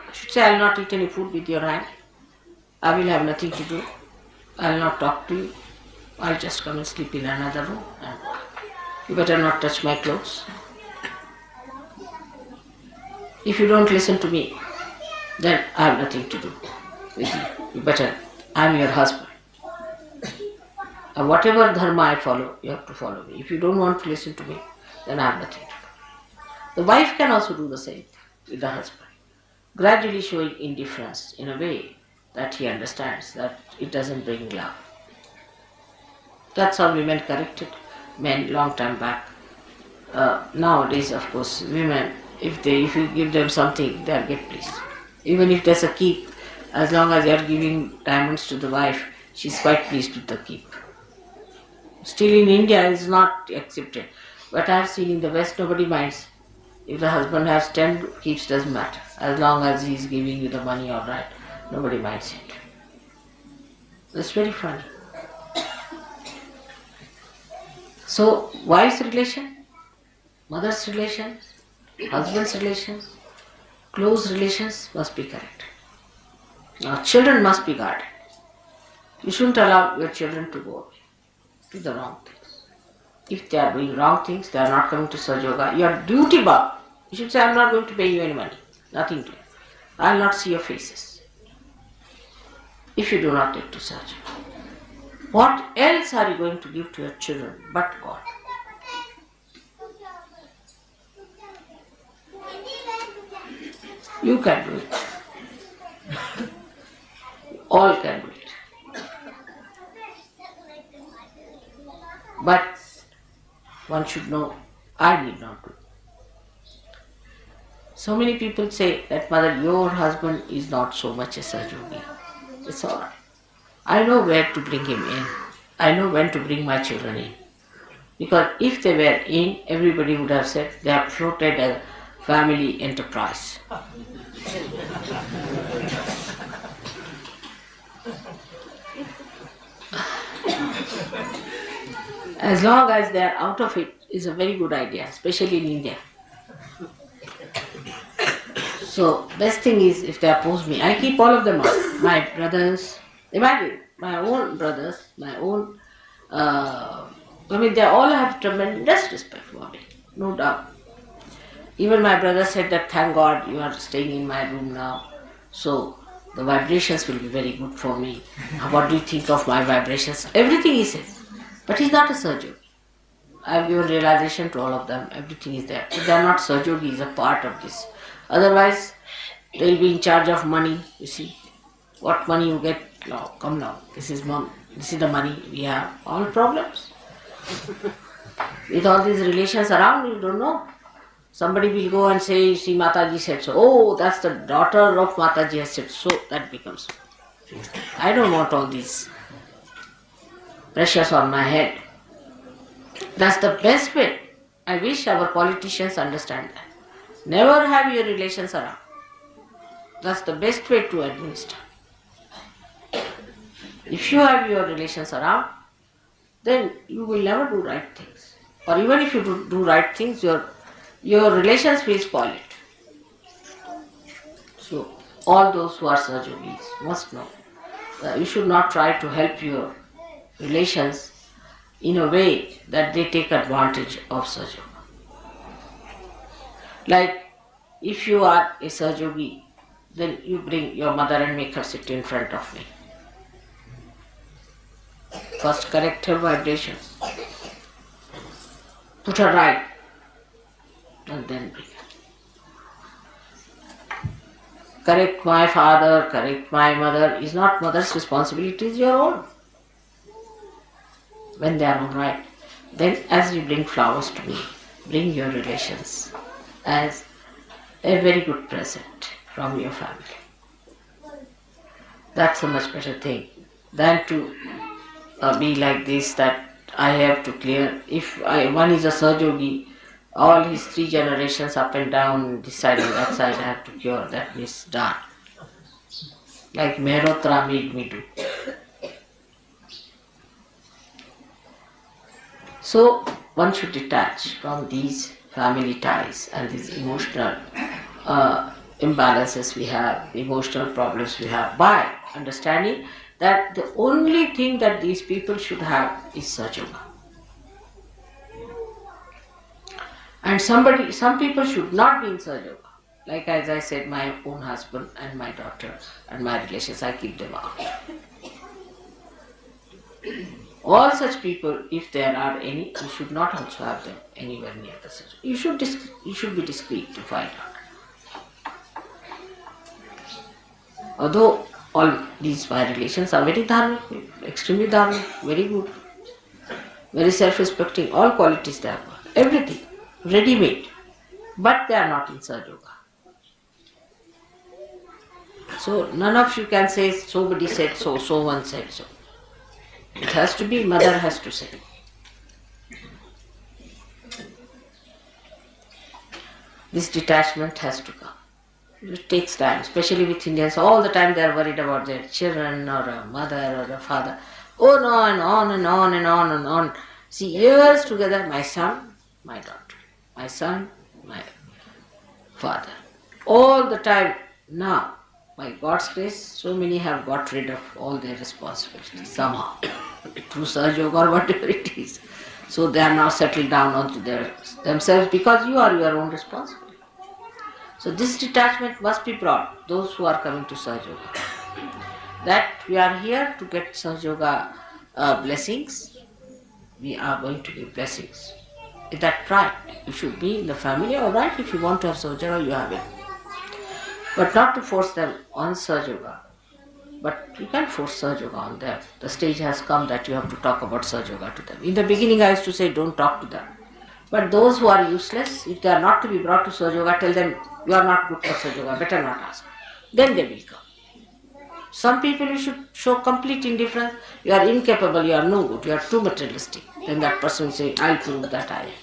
You should say, I will not eat any food with your hand. I will have nothing to do. I will not talk to you. I'll just come and sleep in another room, and you better not touch my clothes. If you don't listen to me, then I have nothing to do with you. You better, I'm your husband. And whatever dharma I follow, you have to follow me. If you don't want to listen to me, then I have nothing to do. The wife can also do the same with the husband, gradually showing indifference in a way that he understands that it doesn't bring love. That's how women corrected men long time back. Nowadays, of course, women, if you give them something, they'll get pleased. Even if there's a keep, as long as you're giving diamonds to the wife, she's quite pleased with the keep. Still in India, it's not accepted. But I've seen in the West, nobody minds. If the husband has 10 keeps, doesn't matter. As long as he's giving you the money, all right, nobody minds it. That's very funny. So, wife's relation, mother's relations, husband's relations, close relations must be correct. Now, children must be guarded. You shouldn't allow your children to go to the wrong things. If they are doing wrong things, they are not coming to Sahaja Yoga, you are duty bound. You should say, I am not going to pay you any money. Nothing to you. I will not see your faces. If you do not take to Sahaja. What else are you going to give to your children but God? You can do it. All can do it. But one should know I need not do. So many people say that, mother, your husband is not so much a Sahajogi. It's alright. I know where to bring him in. I know when to bring my children in. Because if they were in, everybody would have said they have floated a family enterprise. As long as they are out of it is a very good idea, especially in India. So best thing is if they oppose me, I keep all of them out. My brothers, imagine my own brothers, my own. They all have tremendous respect for me, no doubt. Even my brother said that thank God you are staying in my room now, so the vibrations will be very good for me. What do you think of my vibrations? Everything he says. But he's not a Sahajogi. I have given realization to all of them, everything is there. But they are not Sahajogi, he is a part of this. Otherwise, they will be in charge of money, you see. What money you get, now, come now, this is the money we have, all problems. With all these relations around, you don't know. Somebody will go and say, see, Mataji said so. Oh, that's the daughter of Mataji has said so. That becomes. I don't want all these pressures on my head. That's the best way. I wish our politicians understand that. Never have your relations around. That's the best way to administer. If you have your relations around, then you will never do right things. Or even if you do right things, your relations will spoil it. So, all those who are Sahajogis must know that you should not try to help your relations in a way that they take advantage of Sahajoga. Like, if you are a Sahajogi, then you bring your mother and make her sit in front of me. First correct her vibrations. Put her right. And then bring her. Correct my father, correct my mother is not mother's responsibility, it is your own. When they are all right, then as you bring flowers to me, bring your relations as a very good present from your family. That's a much better thing than to be like this, that I have to clear. If one is a Sahajogi, all his 3 generations up and down, this side and that side, I have to cure. That is done. Like Mehrotra made me do. So one should detach from these family ties and these emotional imbalances we have, emotional problems we have, by understanding that the only thing that these people should have is Sahajoga. And some people should not be in Sahajoga. Like as I said, my own husband and my daughter and my relations, I keep them out. All such people, if there are any, you should not also have them anywhere near the Sahajoga. You should be discreet to find out. Although all these my relations are very dharmic, extremely dharmic, very good, very self-respecting, all qualities they have got, everything, ready-made, but they are not in Sahajoga. So none of you can say somebody said so, so one said so. It has to be, mother has to say. This detachment has to come. It takes time, especially with Indians. All the time they are worried about their children or a mother or a father. Oh no, and on and on and on and on. See, years together, my son, my daughter. My son, my father. All the time now, by God's grace, so many have got rid of all their responsibilities somehow, through Sahajoga or whatever it is. So they are now settled down onto themselves because you are your own responsibility. So this detachment must be brought, those who are coming to Sahajoga. That we are here to get Sahajoga blessings, we are going to give blessings. Is that right? You should be in the family, alright, if you want to have Sahajoga, you have it. But not to force them on Sahajoga. But you can't force Sahajoga on them. The stage has come that you have to talk about Sahajoga to them. In the beginning I used to say don't talk to them. But those who are useless, if they are not to be brought to Sahaja Yoga, tell them you are not good for Sahaja Yoga, better not ask. Then they will come. Some people you should show complete indifference. You are incapable, you are no good, you are too materialistic. Then that person will say, I'll prove that I am.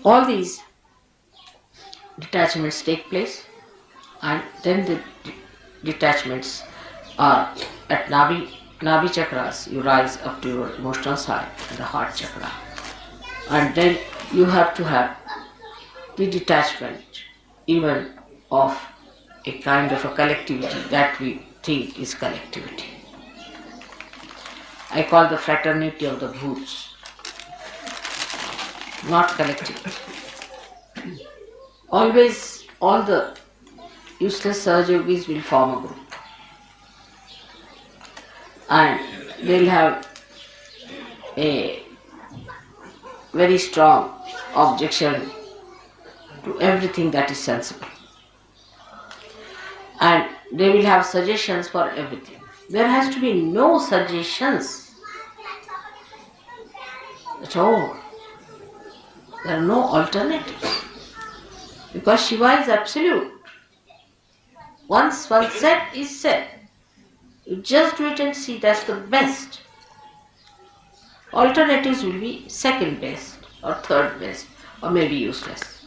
All these detachments take place, and then the detachments are at Nabi chakras. You rise up to your emotional side, the heart chakra, and then you have to have the detachment even of a kind of a collectivity that we think is collectivity. I call the fraternity of the bhoots, not collectivity. Always all the useless Sahaja Yogis will form a group, and they'll have a very strong objection to everything that is sensible, and they will have suggestions for everything. There has to be no suggestions at all. There are no alternatives, because Shiva is absolute. Once one said is said. You just do it and see, that's the best. Alternatives will be second best or third best or maybe useless.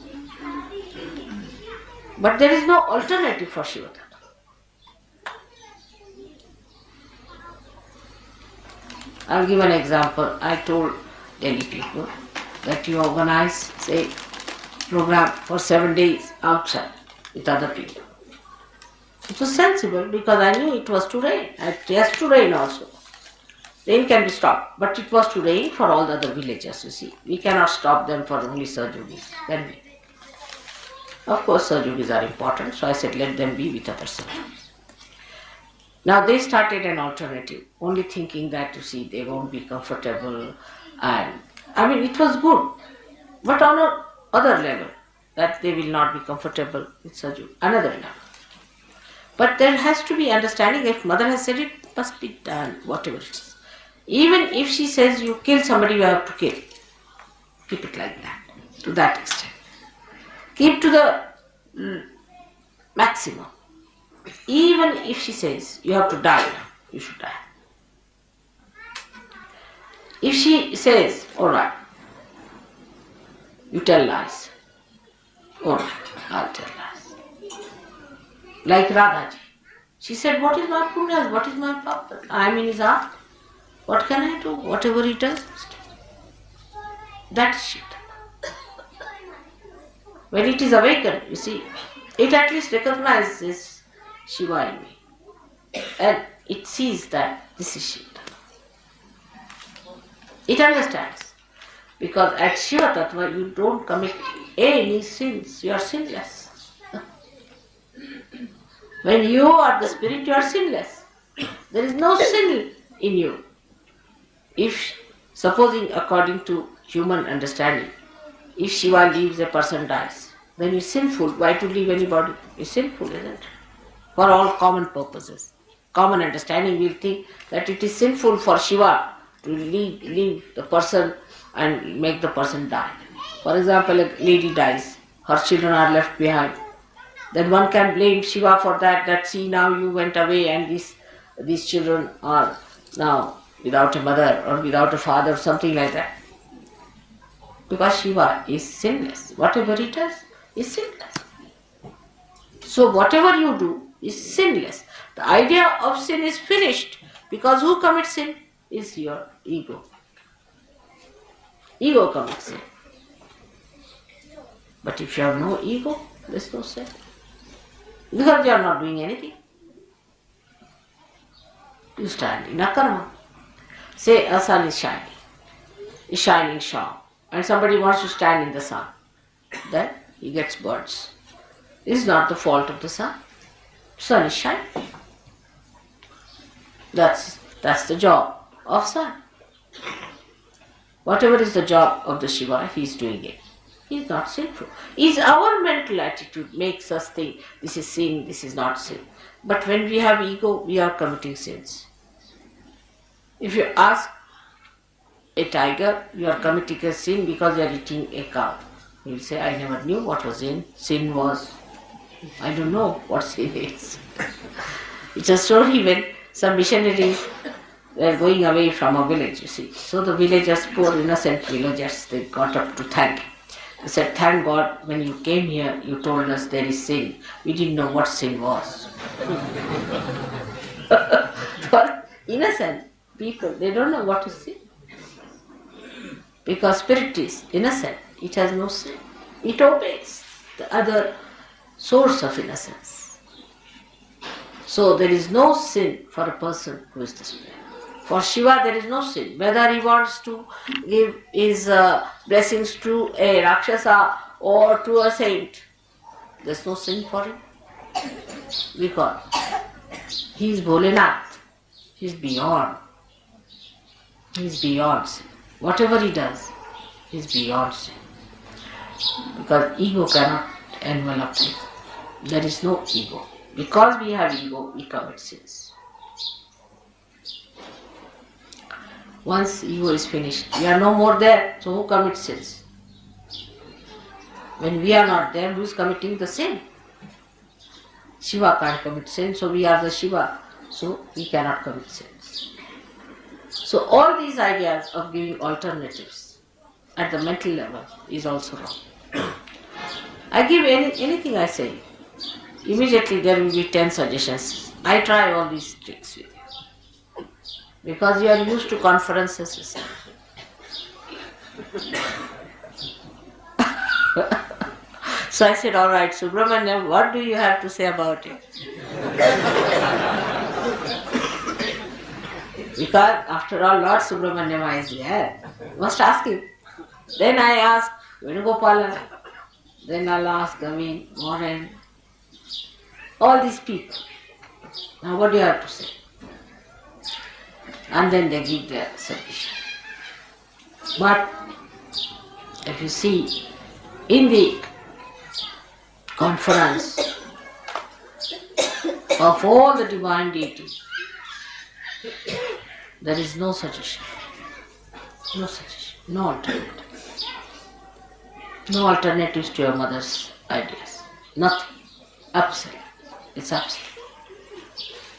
But there is no alternative for Shiva Tattva. I'll give an example. I told Delhi people that you organize, say, program for 7 days outside with other people. It was sensible because I knew it was to rain. It has to rain also. Rain can be stopped, but it was to rain for all the other villages, you see. We cannot stop them for only Sahaja Yogis, can we? Of course, Sahaja Yogis are important, so I said let them be with other Sahaja Yogis. Now they started an alternative, only thinking that, you see, they won't be comfortable, and I mean it was good, but on a other level, that they will not be comfortable with Sahaja Yoga, another level. But there has to be understanding. If mother has said it, must be done, whatever it is. Even if she says you kill somebody, you have to kill. Keep it like that, to that extent. Keep to the maximum. Even if she says you have to die now, you should die. If she says, alright, you tell lies, alright, I'll tell lies. Like Radhaji. She said, what is my punyas? What is my papa? I am in his heart. What can I do? Whatever he does. That is Shiva. When it is awakened, you see, it at least recognizes Shiva in me. And it sees that this is Shiva. It understands. Because at Shiva Tattva you don't commit any sins. You are sinless. When you are the spirit, you are sinless. There is no sin in you. If, supposing according to human understanding, if Shiva leaves, a person dies, then it's sinful. Why to leave anybody? It's sinful, isn't it? For all common purposes. Common understanding will think that it is sinful for Shiva to leave the person and make the person die. For example, a lady dies, her children are left behind. Then one can blame Shiva for that see now you went away and these children are now without a mother or without a father, something like that. Because Shiva is sinless. Whatever he does is sinless. So whatever you do is sinless. The idea of sin is finished because who commits sin is your ego. Ego commits sin. But if you have no ego, there is no sin. Because you are not doing anything. You stand in a karma. Say a sun is shining sharp, and somebody wants to stand in the sun. Then he gets burns. This is not the fault of the sun. Sun is shining. That's the job of sun. Whatever is the job of the Shiva, he is doing it. He is not sinful. It's our mental attitude makes us think this is sin, this is not sin. But when we have ego, we are committing sins. If you ask a tiger, you are committing a sin because you are eating a cow. He will say, I never knew what was sin. Sin was, I don't know what sin is. It's a story when some missionaries were going away from a village, you see. So the villagers, poor innocent villagers, they got up to thank him. They said, thank God when you came here, you told us there is sin. We didn't know what sin was. For innocent people, they don't know what is sin. Because spirit is innocent, it has no sin. It obeys the other source of innocence. So there is no sin for a person who is the spirit. For Shiva there is no sin. Whether he wants to give his blessings to a Rakshasa or to a saint, there is no sin for him. Because he is Bholenath. He is beyond. He is beyond sin. Whatever he does, he is beyond sin. Because ego cannot envelop him. There is no ego. Because we have ego, we commit sins. Once ego is finished, we are no more there, so who commits sins? When we are not there, who is committing the sin? Shiva can't commit sin, so we are the Shiva, so we cannot commit sins. So all these ideas of giving alternatives at the mental level is also wrong. I give anything I say, immediately there will be 10 suggestions. I try all these tricks with you. Because you are used to conferences, you see. So I said, all right, Subramanyam, what do you have to say about it? Because after all, Lord Subramanyam is there. Must ask him. Then I ask Venugopalan. Then I'll ask Warren. All these people. Now what do you have to say? And then they give their submission. But if you see, in the conference of all the divine deities, there is no suggestion. No suggestion. No alternative. No alternatives to your mother's ideas. Nothing. Absolute. It's absolute.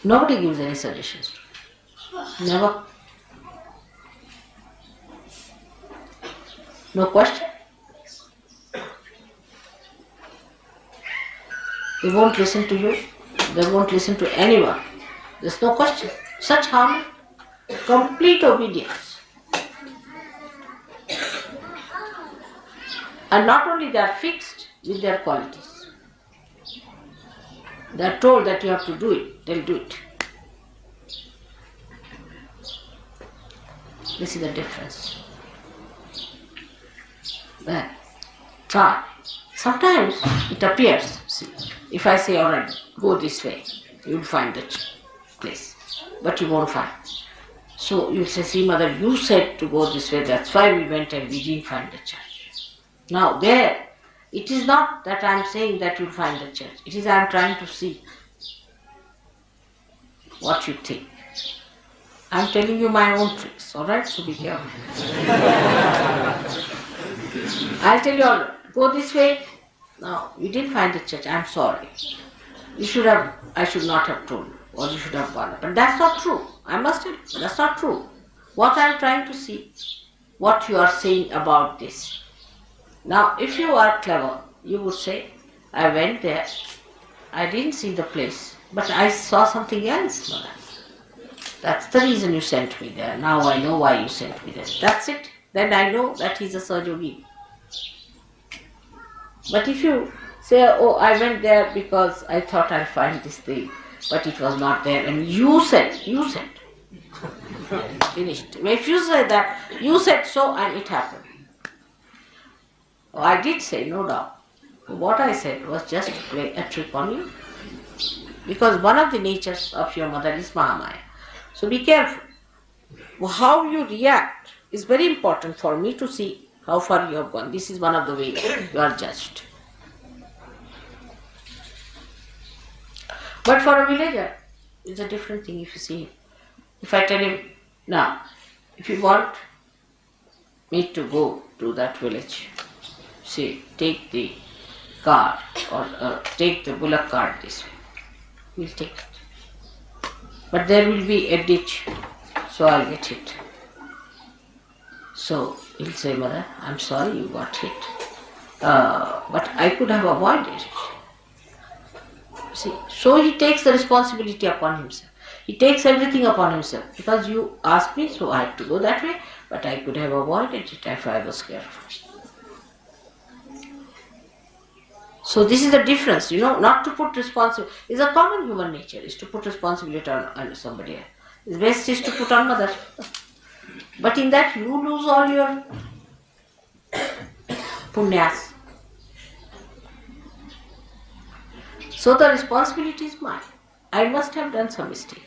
Nobody gives any suggestions to it. Never. No question. They won't listen to you. They won't listen to anyone. There's no question. Such harmony. Complete obedience. And not only they are fixed with their qualities. They are told that you have to do it. They'll do it. This is the difference. Well, try. Sometimes it appears. See, if I say, all right, go this way, you'll find the place. But you won't find. So you say, see mother, you said to go this way, that's why we went and we didn't find the church. Now there, it is not that I am saying that you'll find the church. It is I am trying to see what you think. I am telling you my own tricks, alright? So be careful. I'll tell you, all right, go this way. Now, you didn't find the church, I am sorry. I should not have told you, or you should have gone. But that's not true. I must tell you, that's not true. What I am trying to see, what you are saying about this. Now, if you are clever, you would say, I went there, I didn't see the place, but I saw something else, mother. That's the reason you sent me there. Now I know why you sent me there. That's it. Then I know that he's a Sahajogi. But if you say, oh, I went there because I thought I'll find this thing, but it was not there, and you said. Finished. If you say that, you said so and it happened. Oh, I did say, no doubt. What I said was just to play a trick on you. Because one of the natures of your mother is Mahamaya. So be careful. How you react is very important for me to see how far you have gone. This is one of the ways you are judged. But for a villager, it's a different thing if you see him. If I tell him, now, if you want me to go to that village, say, take the car or take the bullock cart this way, we'll take it. But there will be a ditch, so I'll get hit. So he'll say, Mother, I'm sorry you got hit, but I could have avoided it. See, so he takes the responsibility upon himself. He takes everything upon himself. Because you asked me, so I had to go that way, but I could have avoided it if I was careful. So this is the difference, not to put responsibility. It's a common human nature, is to put responsibility on somebody else. The best is to put on mother. But in that you lose all your punyas. So the responsibility is mine. I must have done some mistake.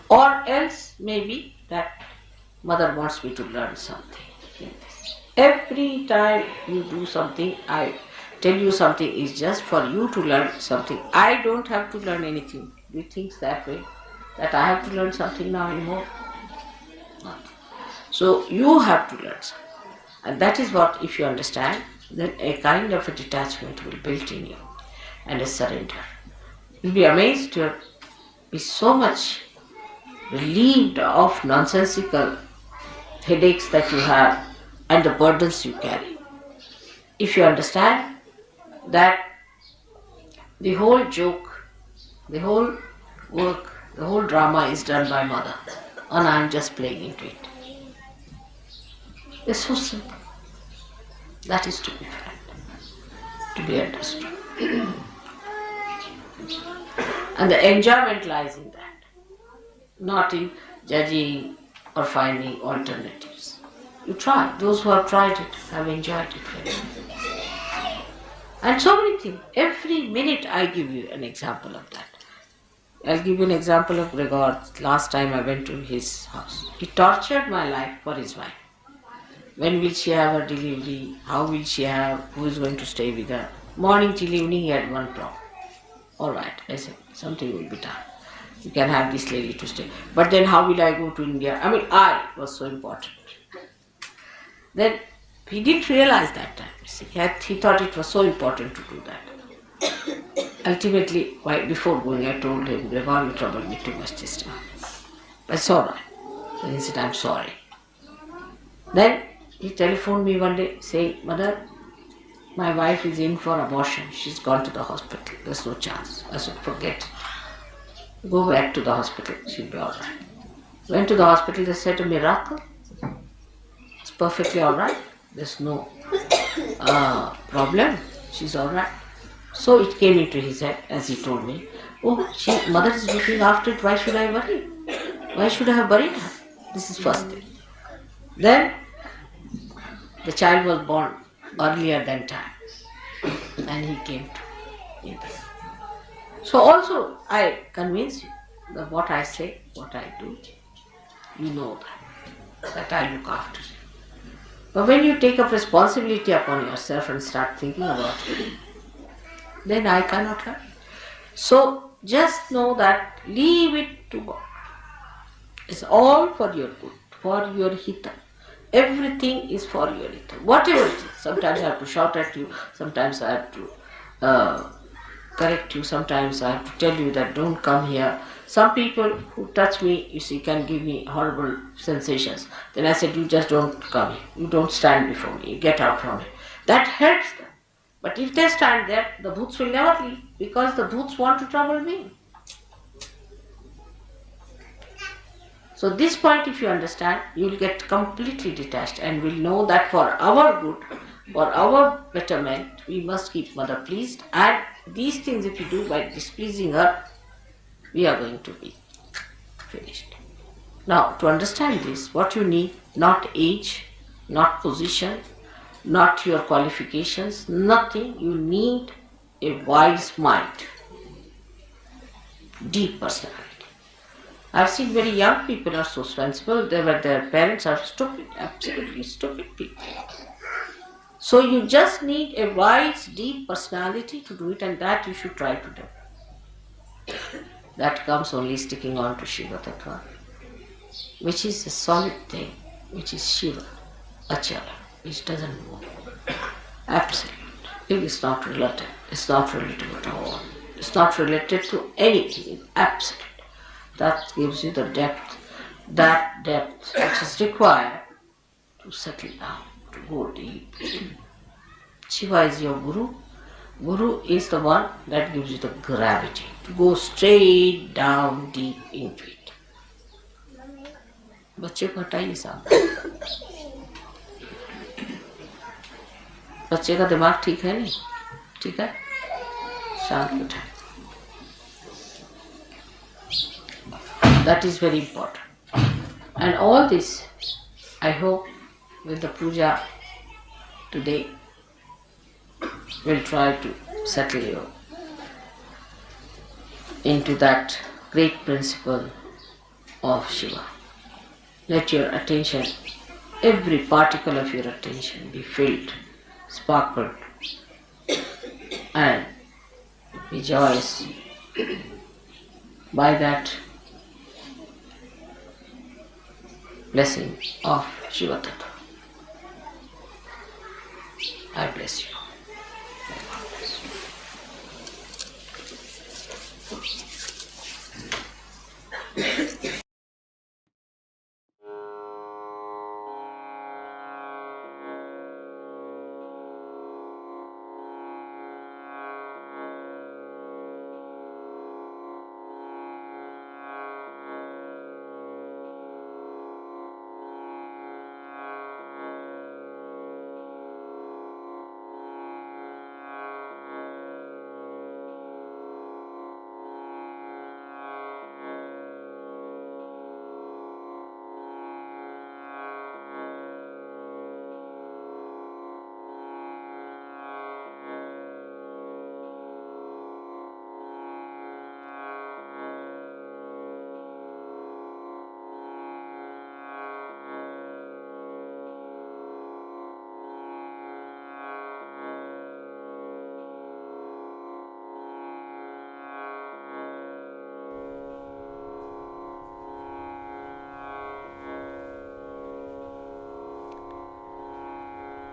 Or else maybe that mother wants me to learn something in this. Every time you do something, I tell you something is just for you to learn something. I don't have to learn anything. Do you think that way? That I have to learn something now anymore? Not. So you have to learn something. And that is what, if you understand, then a kind of a detachment will build in you and a surrender. You'll be amazed, you'll be so much relieved of nonsensical headaches that you have and the burdens you carry. If you understand that the whole joke, the whole work, the whole drama is done by mother and I am just playing into it. It's so simple. That is to be felt, to be understood. And the enjoyment lies in that, not in judging or finding alternatives. You try. Those who have tried it have enjoyed it very much. And so many things. Every minute I give you an example of that. I'll give you an example of Gregor. Last time I went to his house. He tortured my life for his wife. When will she have her delivery? How will she have? Who is going to stay with her? Morning till evening he had one problem. All right, I said, something will be done. You can have this lady to stay. But then how will I go to India? I was so important. Then he didn't realize that time. See, he thought it was so important to do that. Ultimately, before going, I told him, Gregor, you troubled me too much this time. That's all right. Then he said, I'm sorry. Then he telephoned me one day saying, Mother, my wife is in for abortion. She's gone to the hospital. There's no chance. I said, forget it. Go back to the hospital. She'll be all right. Went to the hospital. They said a miracle. It's perfectly all right. There's no problem. She's all right. So it came into his head, as he told me, mother is looking after it. Why should I worry? Why should I have buried her? This is first thing. Then the child was born earlier than time, and he came to India. So also I convince you that what I say, what I do, you know that I look after you. But when you take up responsibility upon yourself and start thinking about it, then I cannot help. So just know that leave it to God. It's all for your good, for your hita. Everything is for your hita. Whatever it is. Sometimes I have to shout at you, sometimes I have to correct you, sometimes I have to tell you that don't come here. Some people who touch me, you see, can give me horrible sensations. Then I said, you just don't come here. You don't stand before me. You get out from here. That helps them. But if they stand there, the bhoots will never leave, because the bhoots want to trouble me. So this point, if you understand, you will get completely detached and will know that for our good, for our betterment, we must keep mother pleased. And these things, if you do by displeasing her, we are going to be finished. Now, to understand this, what you need, not age, not position, not your qualifications, nothing. You need a wise mind, deep personality. I've seen very young people are so sensible, but their parents are stupid, absolutely stupid people. So you just need a wise, deep personality to do it, and that you should try to do. That comes only sticking on to Shiva Tattva, which is a solid thing, which is Shiva, Achala, which doesn't move. Absolute. It is not relative. It's not relative at all. It's not related to anything. It's absolute. That gives you the depth, that depth which is required to settle down, to go deep. Shiva is your Guru. Guru is the one that gives you the gravity to go straight down deep into it. बच्चे को हटाइए साहब. बच्चे का दिमाग ठीक है नहीं? ठीक है? शांत बैठा. That is very important. And all this, I hope, with the puja today, will try to settle you into that great principle of Shiva. Let your attention, every particle of your attention be filled, sparkled, and be joyous by that blessing of Shiva Tattva. I bless you.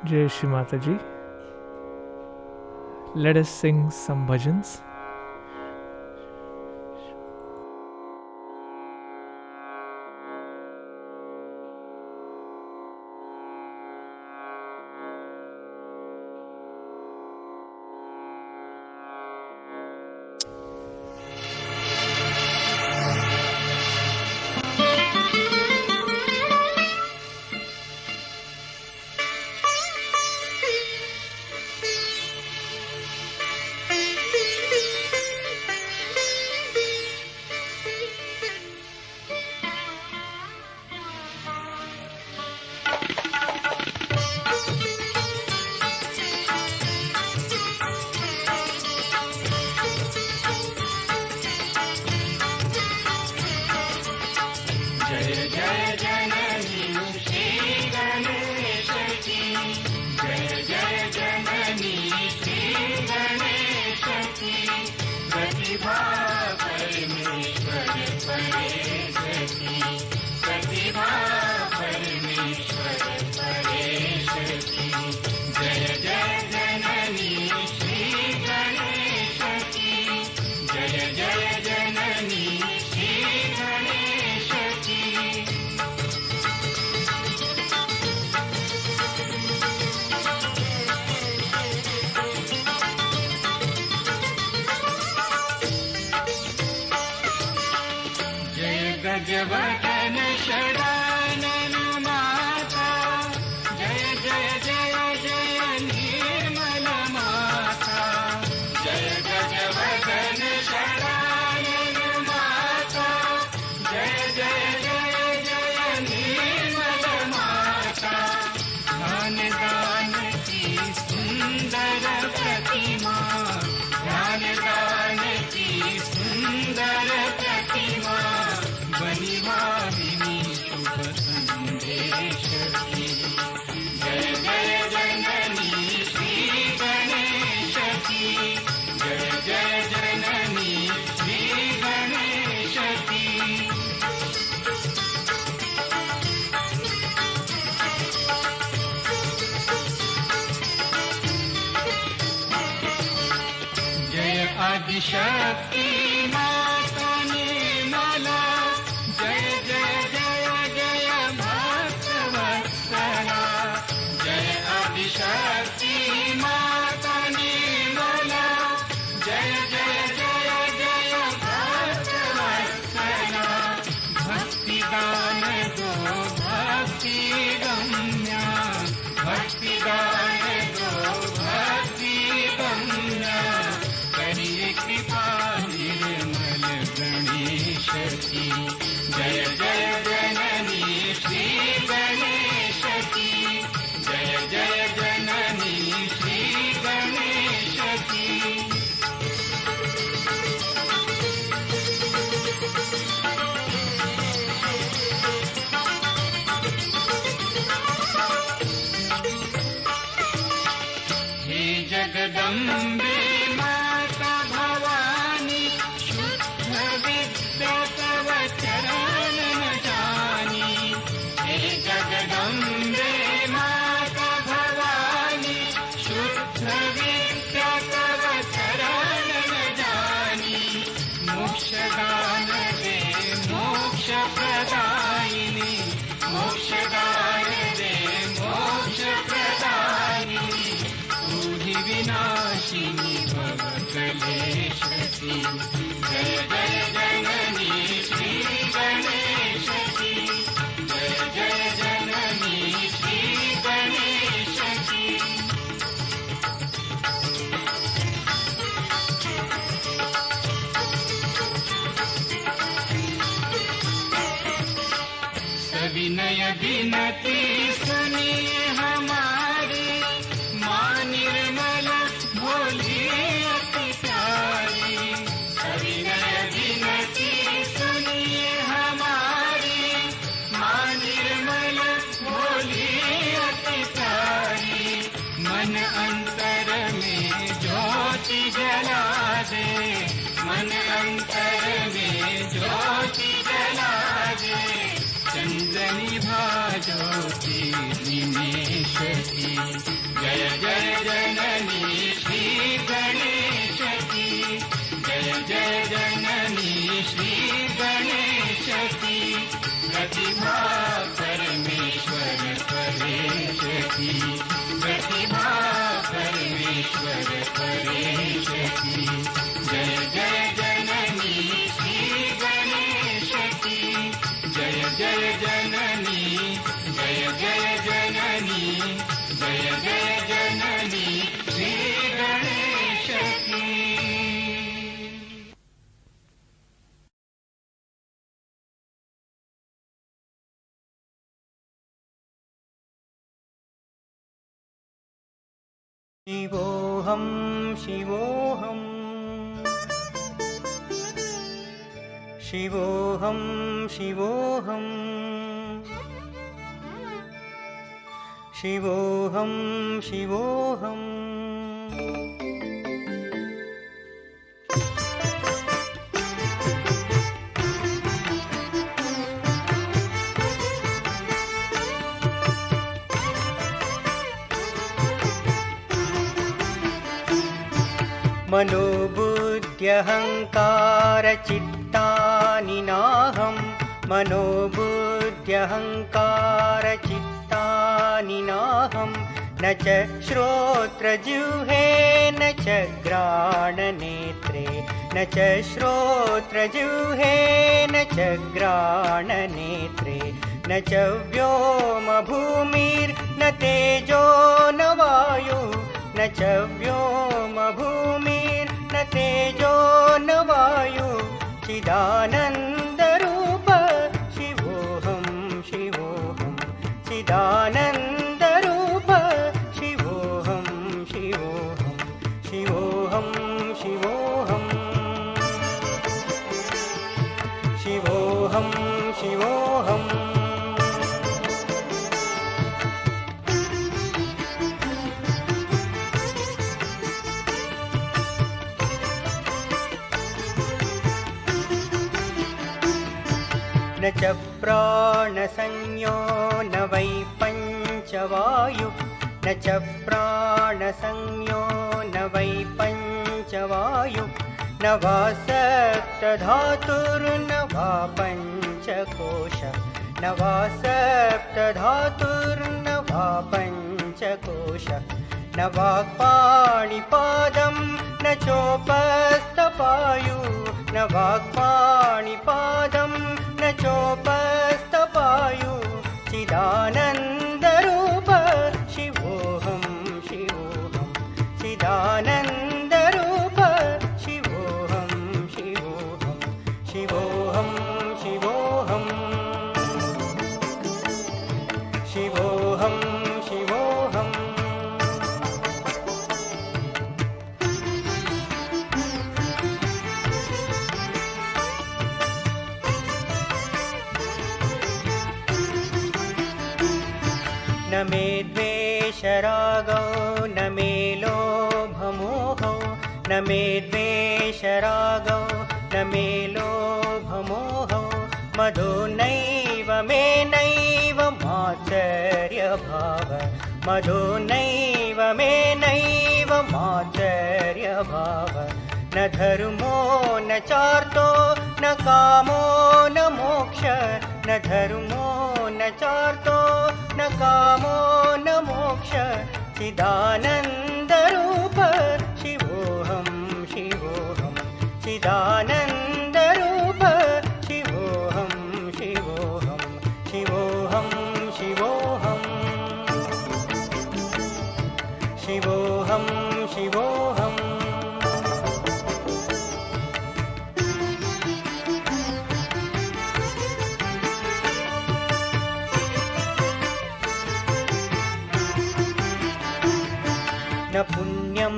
Jai Shri Mataji. Let us sing some bhajans. गजवदन शरानन माता, जय जय जय जय निर्मल माता, जय गजवदन शरानन माता, जय जय जय जय निर्मल माता, ध्यान दान की सुंदर प्रतिमा, ध्यान दान की सुंदर प्रतिमा, आदिशक्ति माता निर्मला जय जय जय जय भक्तवत्सला जय आदिशक्ति माता निर्मला जय जय जय जय भक्तवत्सला भक्तिदान दो भक्ति गम्या भक्तिदान दो भक्ति गम्या करिए कृपा निर्मल गणेश की जय जय जननी श्री गणेश की जय जय जननी श्री गणेश की हे जगदम्बे माता भवानी शुद्ध विद्या तव चरण न जानी हे जगदम्बे माता भवानी शुद्ध विद्या तव चरण न जानी मोक्षदान दे मोक्ष प्रदायिनी मोक्षदान दे मोक्ष प्रदायिनी विनाशिनी भवकलेशती जय जय जननी श्री गणेश की जय जय जननी श्री गणेश की सविनय विनती सुनिए हमारी माँ निर्मला भोली अति प्यारी सविनय विनती सुनिए हमारी माँ निर्मला भोली अति प्यारी मन अंतर में ज्योति जला दे मन अंतर में ज्योति जला दे चंदनी भाज्योति निमेश की जय जय जननी श्री गणेश की जय जय जननी श्री गणेश की प्रतिभा परमेश्वर परेश की प्रतिभा परमेश्वर परेश की जय जय जननी श्री गणेश की जय जय जननी जय जय जननी जय जय जननी श्री गणेश की शिवोऽहं शिवोऽहं शिवोऽहं शिवोऽहं शिवोऽहं शिवोऽहम् मनोबुद्ध्यहङ्कारचित्तानि नाहं मनोबुद्ध्यहङ्कारचित्तानि नाहं न च श्रोत्रजिह्वे न च घ्राणनेत्रे न च श्रोत्रजिह्वे न च घ्राणनेत्रे न च व्योमभूमिर्न तेजो न वायु न च व्योमभूमिर्न तेजो न वायु चिदानन्दरूप शिवोऽहं शिवोऽहं चिदानन्दरूप शिवोऽहं शिवोऽहं शिवोऽहं शिवोऽहं शिवोऽहं शिवोऽहम् न च प्राणसंज्ञो न वै पञ्चवायु न च प्राणसंज्ञो न वै पञ्चवायु न वा सप्तधातुर्न वा पञ्चकोश न वा सप्तधातुर्न वा पञ्चकोश न वाक्पाणिपादं न चोपस्थपायु न वाक्पाणिपादं न चोपस्थपायु चिदानन्दरूप शिवोऽहं शिवोऽहं चिदानन्दरूप शिवोऽहं शिवोऽहं शिवोऽहं शिवोऽहं शिवोऽहं शिवोऽहम् न मे द्वेषरागौ न मे लोभमोहौ न मे द्वेषरागौ न मे लोभमोहौ मदो नैव मे नैव मात्सर्यभाव मदो नैव मे नैव मात्सर्यभाव न धर्मो न चार्तो न कामो न मोक्ष न धर्मो न चार्तो न कामो न मोक्ष चिदानन्दरूप शिवोऽहं शिवोऽहं चिदानन्दरूप शिवोऽहं शिवोऽहं शिवोऽहं शिवोऽहं शिवोऽहं शिवोऽहम् न पुण्यं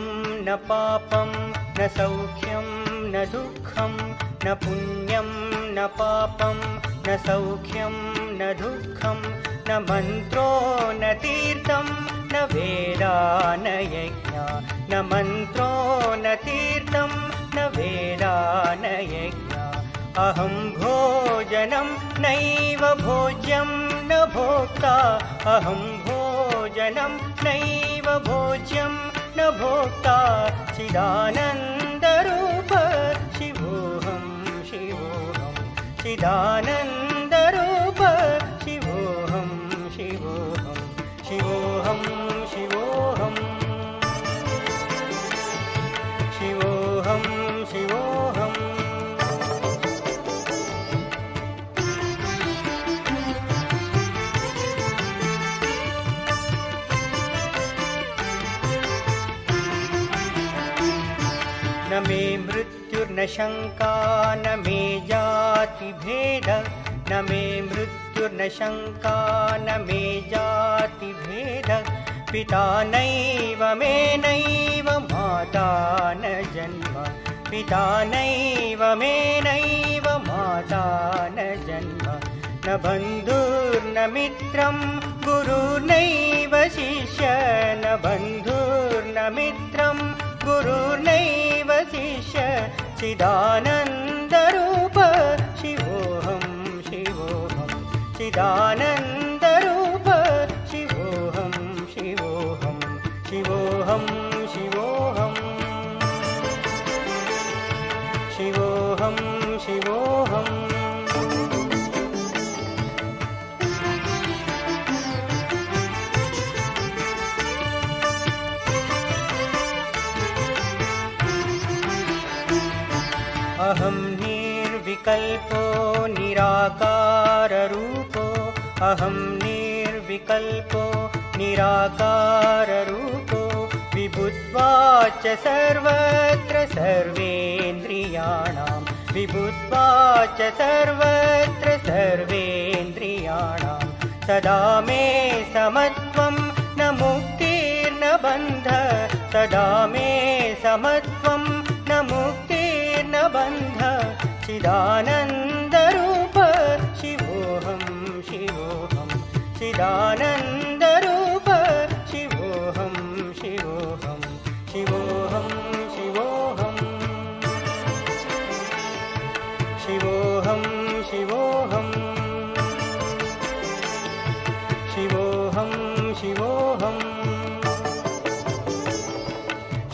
न पापं न सौख्यं न दुःखं न पुण्यं न पापं न सौख्यं न दुःखं न मन्त्रो न तीर्थं न वेदा न यज्ञा न मन्त्रो न तीर्थं न वेदा न यज्ञा अहं भोजनं नैव भोज्यं न भोक्ता अहं भोजनं नैव भोज्यं न भोक्ता चिदानन्दरूप शिवोऽहं शिवोऽहं चिदानन्दरूप शिवोऽहं शिवोऽहं शिवोऽहं शिवोऽहं शिवोऽहं शिवोऽहम् न मे मृत्युर्न शङ्का न मे जातिभेद न मे मृत्युर्न शङ्का न मे जातिभेद पिता नैव मे नैव माता न जन्म पिता नैव मे नैव माता न जन्म न बन्धुर्न मित्रं गुरुर्नैव शिष्य न बन्धुर्न मित्रं गुरुर्नैव शिष्य चिदानन्दरूप शिवोऽहं शिवोऽहं चिदानन्दरूप शिवोऽहं शिवोऽहं शिवोऽहं शिवोऽहं शिवोऽहं शिवोऽहम् अहं निर्विकल्पो निराकाररूपो अहं निर्विकल्पो निराकाररूपो विभुत्वाच सर्वत्र सर्वेन्द्रियाणां विभुत्वाच सर्वत्र सर्वेन्द्रियाणां सदा मे समत्वं न मुक्तिर्न बन्ध सदा मे समत्वं न मुक्तिर्न बन्ध चिदानन्दरूप शिवोऽहं शिवोऽहं चिदानन्दरूप शिवोऽहं शिवोऽहं शिवोऽहं शिवोऽहं शिवोऽहं शिवोऽहं शिवोऽहं शिवोऽहं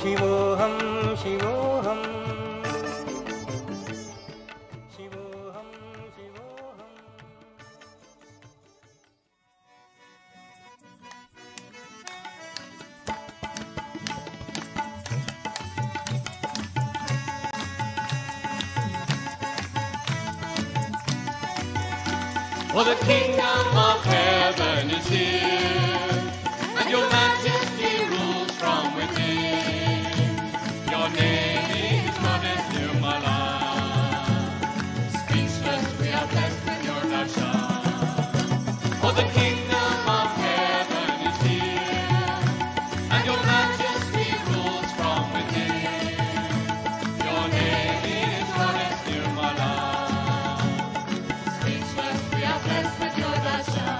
शिवोऽहं For the kingdom of heaven is here, and your majesty rules from within. Your name is goddess Nirmala. Speechless, we are blessed with your darshan. For the kingdom of heaven is here, and your majesty rules from within. Your name is goddess Nirmala. Speechless, we are blessed with your darshan.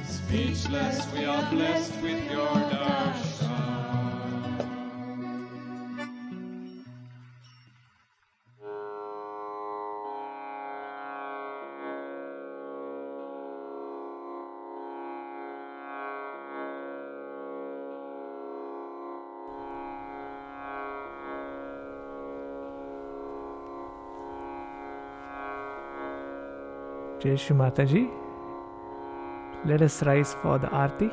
Speechless, we are blessed with your darshan. Jai Shri Mataji. Let us rise for the Aarti.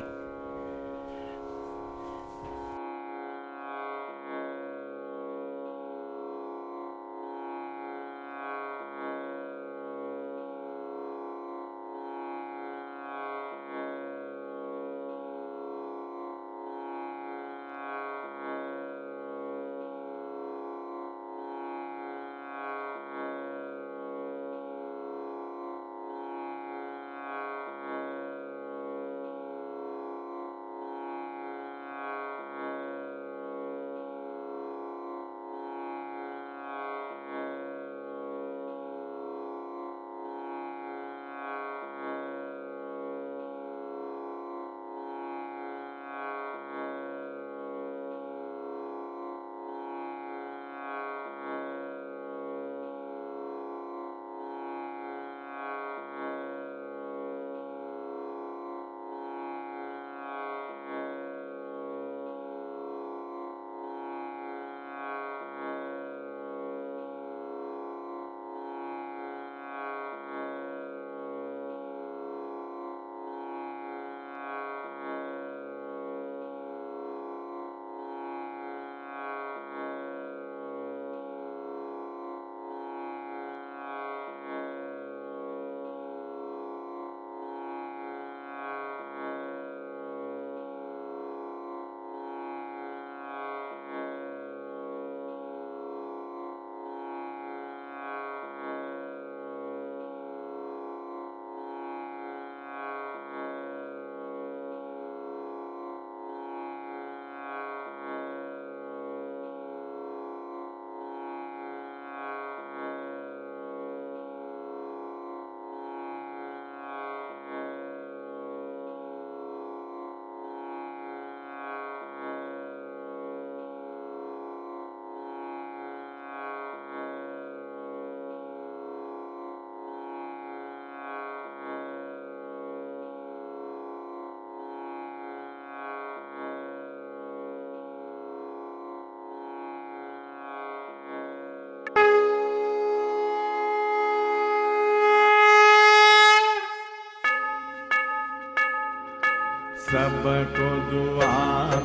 सबको दुआ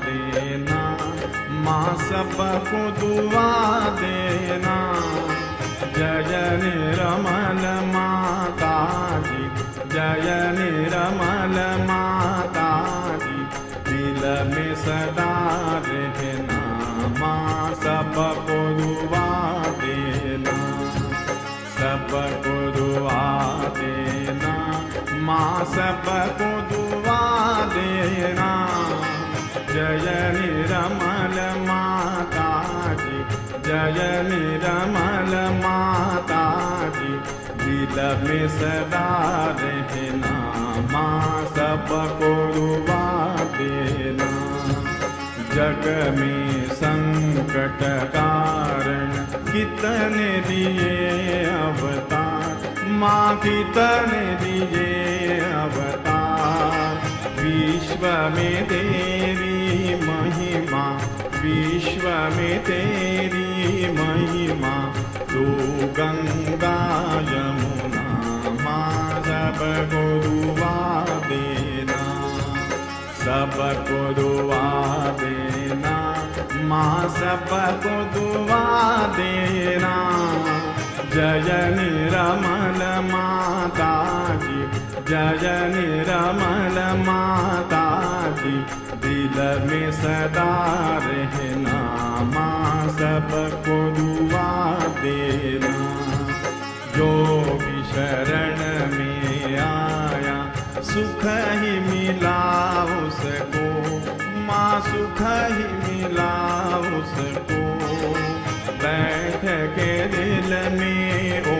देना माँ, सबको दुआ देना। जय निर्मल माता जी, जय निर्मल माता जी, दिल में सदा रहना माँ, सबको दुआ देना, सबको दुआ देना माँ, सबको दुआ देना। जय निर्मल माता जी, जय निर्मल माता जी, दिल में सदा रहना माँ, सबको दुआ देना। जग में संकट कारण कितने दिए अवतार माँ, कितने दिए अवतार। विश्व में तेरी महिमा, विश्व में तेरी महिमा, तू गंगा यमुना माँ, सबको दुआ देना, सबको दुआ देना माँ, सबको दुआ देना। जय निर्मल माता जी, जय निर्मल माता जी, दिल में सदा रहना माँ, सबको दुआ देना। जो भी शरण में आया सुख ही मिला उसको माँ, सुख ही मिला उसको। बैठ के दिल में ओ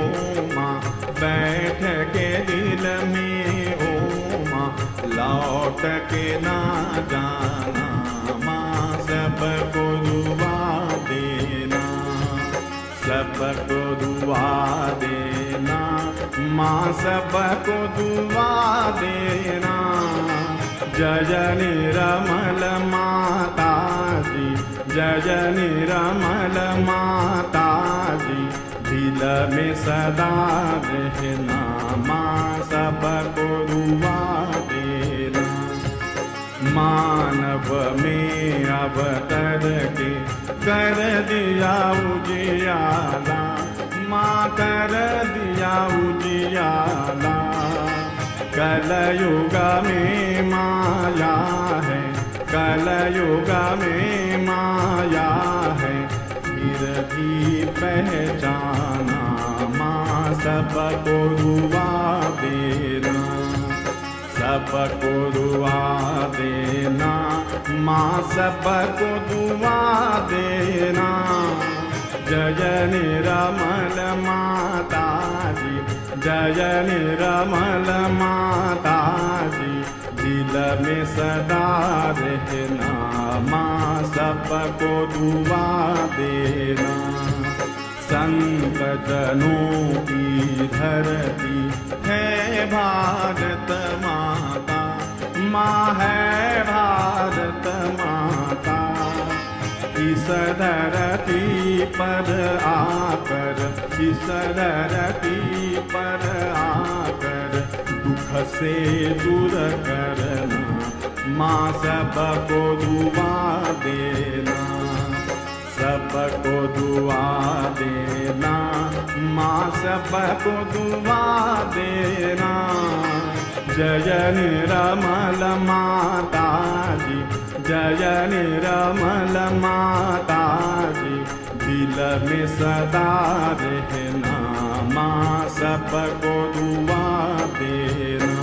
माँ, बैठ के दिल में ओ माँ, लौट के ना जाना माँ, सबको दुआ देना, सबको दुआ देना माँ, सबको दुआ देना। जय निर्मल माता जी, जय निर्मल माता जी, दिल में सदा रहना माँ, सबको दुआ देना। कर दिया उजियाला, माँ कर दिया उजियाला। कलयुग में माया है, कलयुग में माया है, फिर भी पहचाना माँ सबको दुआ देना, सबको दुआ देना माँ सबको दुआ देना। जय निरमल माता जी, जय निरमल माता जी, दिल में सदा रहना माँ सबको दुआ देना। संत जनों की धरती है भारत माता, माँ है भारत माता। इस धरती पर आकर, इस धरती पर आकर दुख से दूर करना माँ सबको दुआ देना, सबको दुआ देना माँ सबको दुआ देना। जय निरमल माता जी, जय निरमल माता जी, दिल में सदा रहना माँ सबको दुआ देना।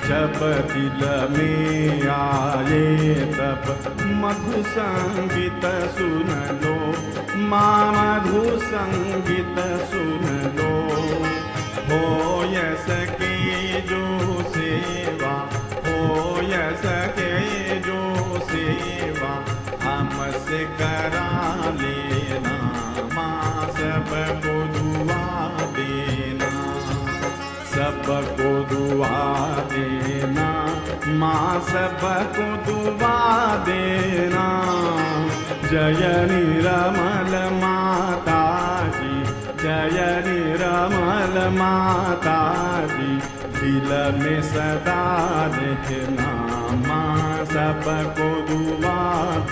जब दिल में आए तब मधु संगीत सुन लो माँ, मधु संगीत सुन लो। हो य सके जो सेवा, हो य सके जो सेवा, हमसे करा लेना माँ सबको दुआ देना, सबको दुआ देना माँ सबको दुआ देना। जय निरमल माता जी, जय निरमल माता जी, दिल में सदा रहना माँ सबको दुआ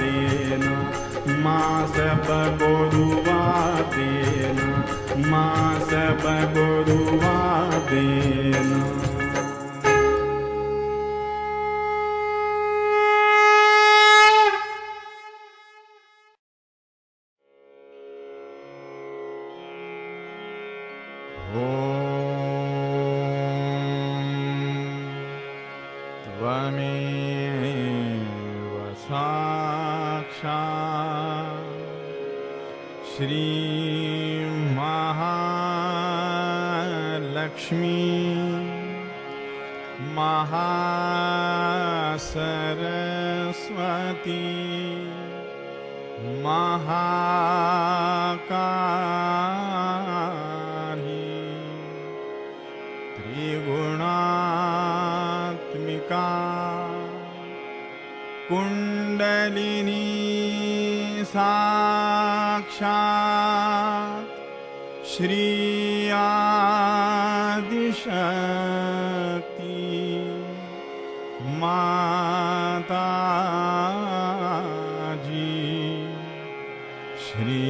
देना, माँ सबको दुआ देना, माँ सबको दुआ देना। त्वमेव साक्षात् श्री महालक्ष्मी महासरस्वती महाकाली त्रिगुणात्मिका कुंडलिनी साक्षात् श्री आदिशक्ति माता जी, श्री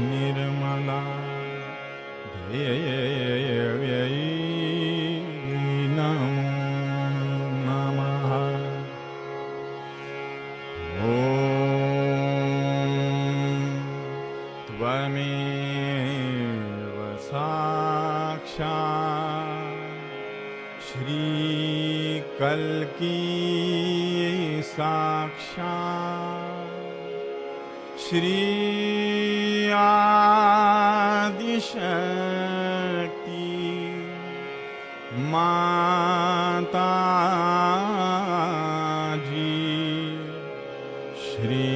निर्मला देव्यै नमो नमः। त्वमेव साक्षात् श्री कल्की साक्षात् श्री आदिशक्ति माता जी, श्री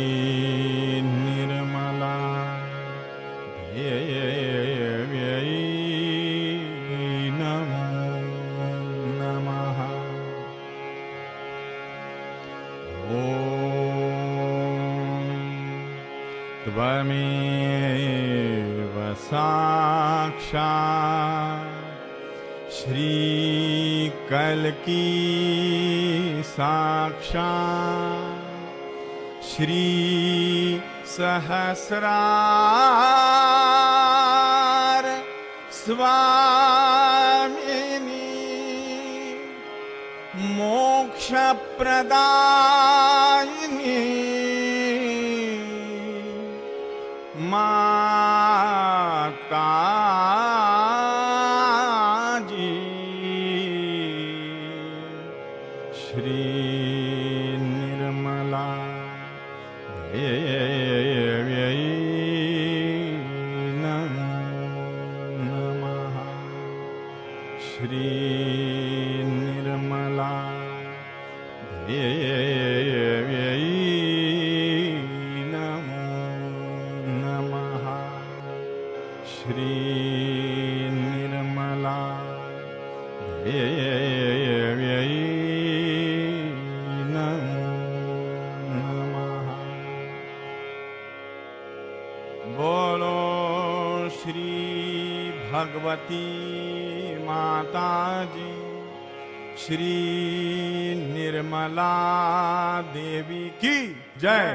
निर्मला देव्यै नमो नमः। त्वमेव साक्षात् श्री कल्की साक्षात् श्री सहस्रार स्वामिनी मोक्षप्रदायिनी माताजी श्री निर्मला देव्यै नमो नमः। श्री निर्मला देव्यै नमो नमः। श्री निर्मला देव्यै नमो नमः। बोलो श्री भगवती माता जी श्री निर्मला देवी की जय।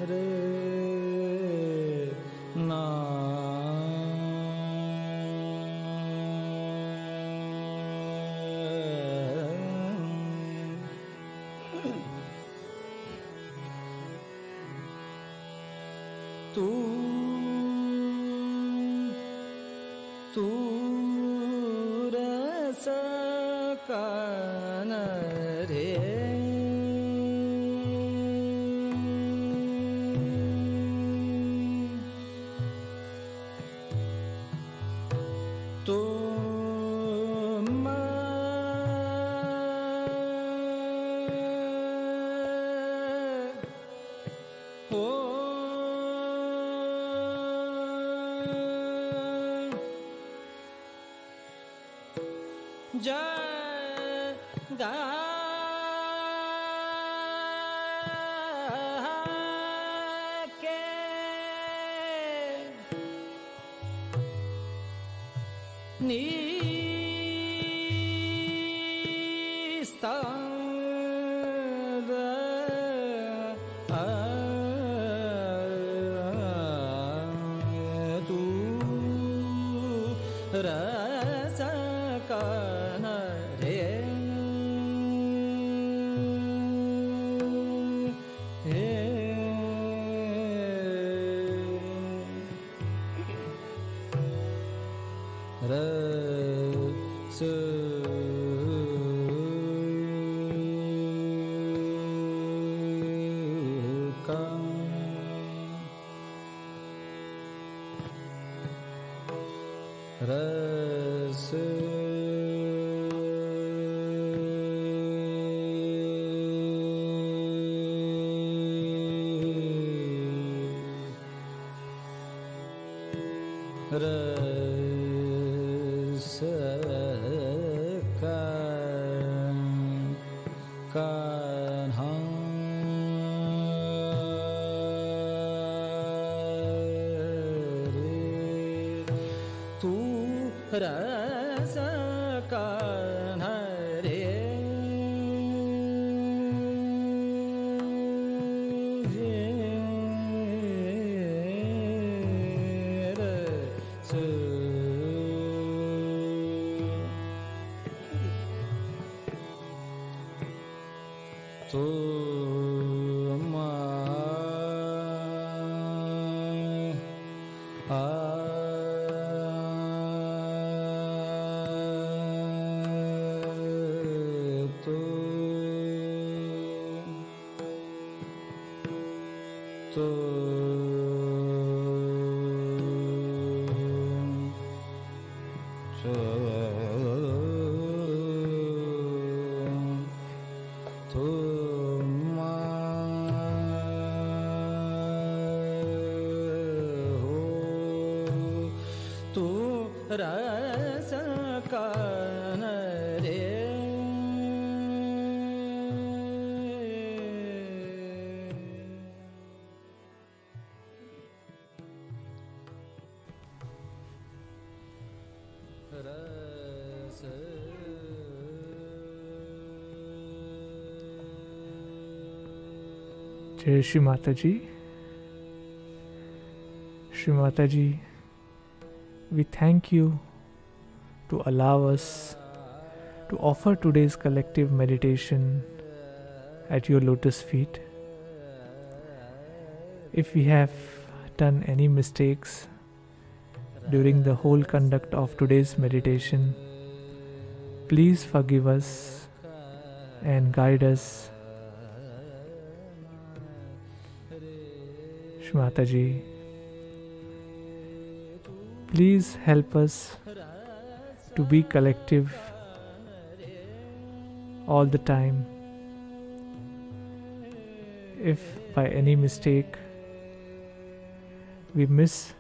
रे ना तू तू रस कान रे तो हो जय गा के निस्तार तू रस कान रे रस रस रस कान्हा तू रस कान्हा रे रस तो तो तू रस कान रे रस Jai Shri Mataji. Shri Mataji, we thank you to allow us to offer today's collective meditation at your lotus feet. If we have done any mistakes during the whole conduct of today's meditation, please forgive us and guide us. Shri Mataji, please help us to be collective all the time. If by any mistake we miss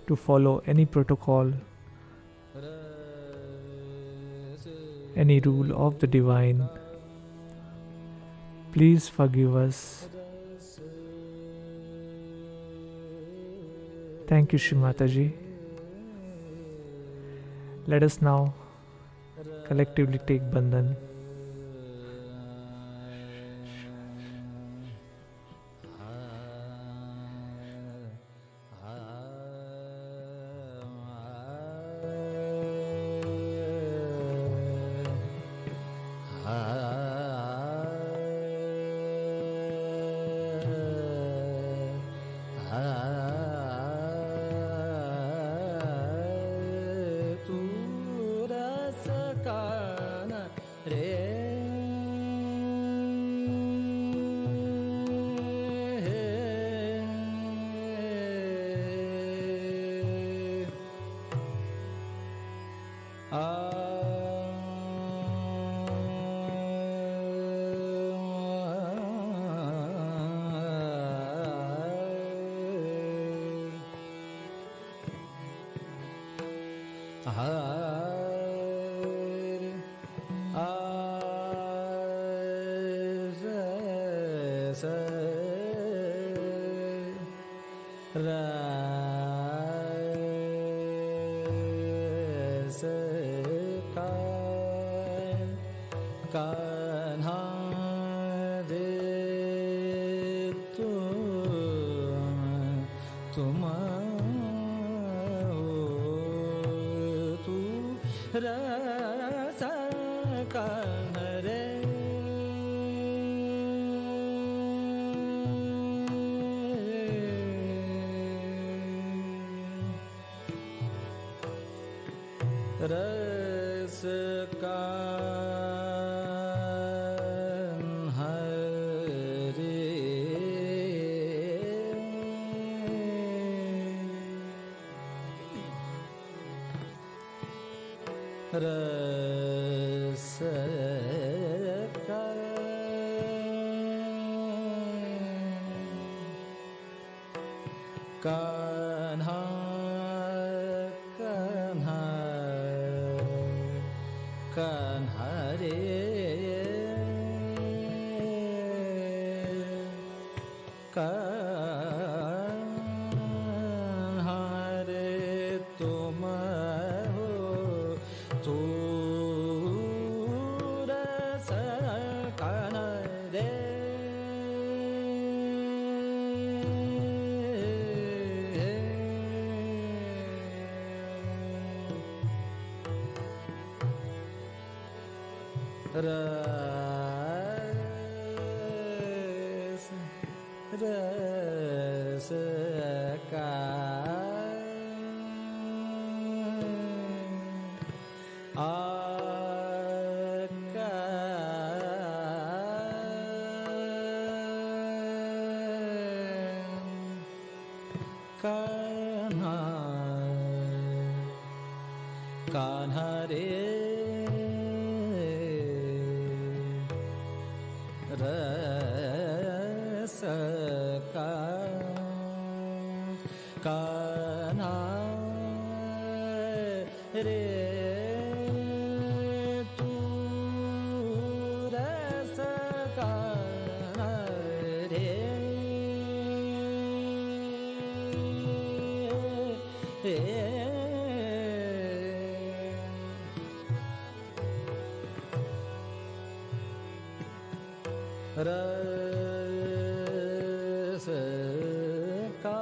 to follow any protocol, any rule of the divine, please forgive us. Thank you, Shri Mataji. Let us now collectively take Bandhan. Kanha रे तुम हो तू रस कान्हा रे रस कान्हा रे रस कान्हा कान्हा कान्हा रे कान्हा रे तुम हो तू रस कान्हा रे रस रस का कान्हा कान्हा रे रस का कान्हा रे तू रस कान्हा रे रस का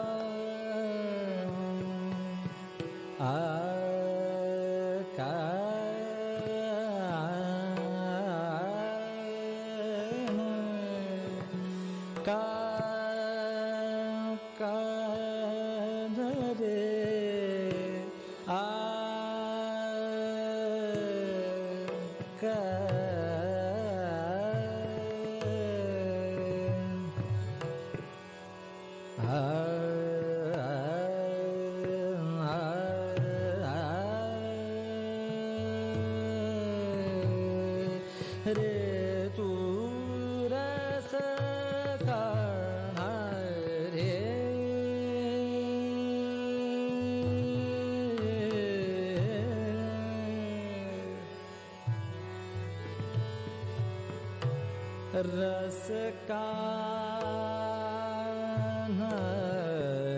रे तू रस कान्हा रे रस कान्हा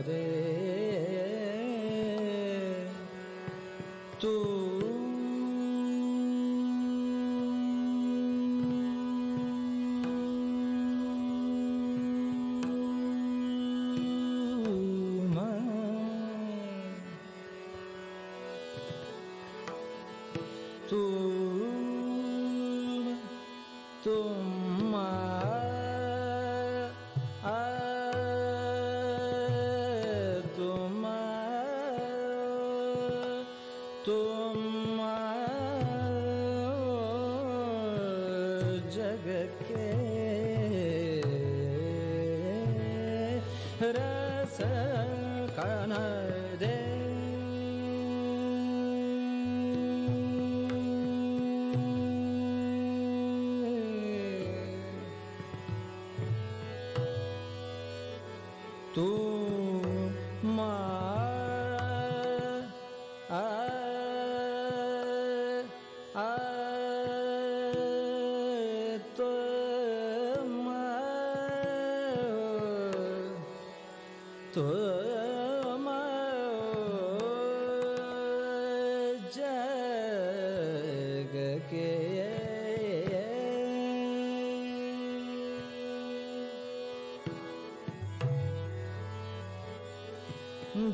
रे तू तुम जग के रस कान्हा रे तू तुम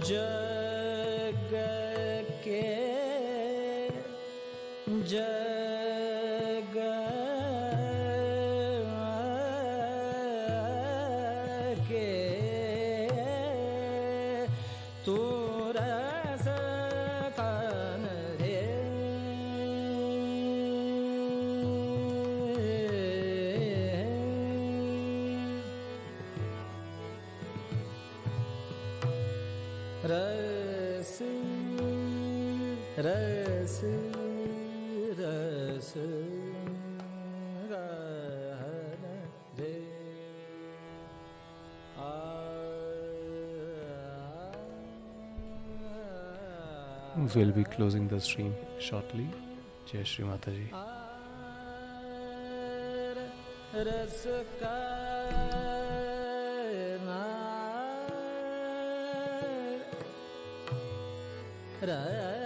जग के जग के तू रस कान रे रस रस रस गहन रे We'll be closing the stream shortly. Jai Shri Mataji. रस का नार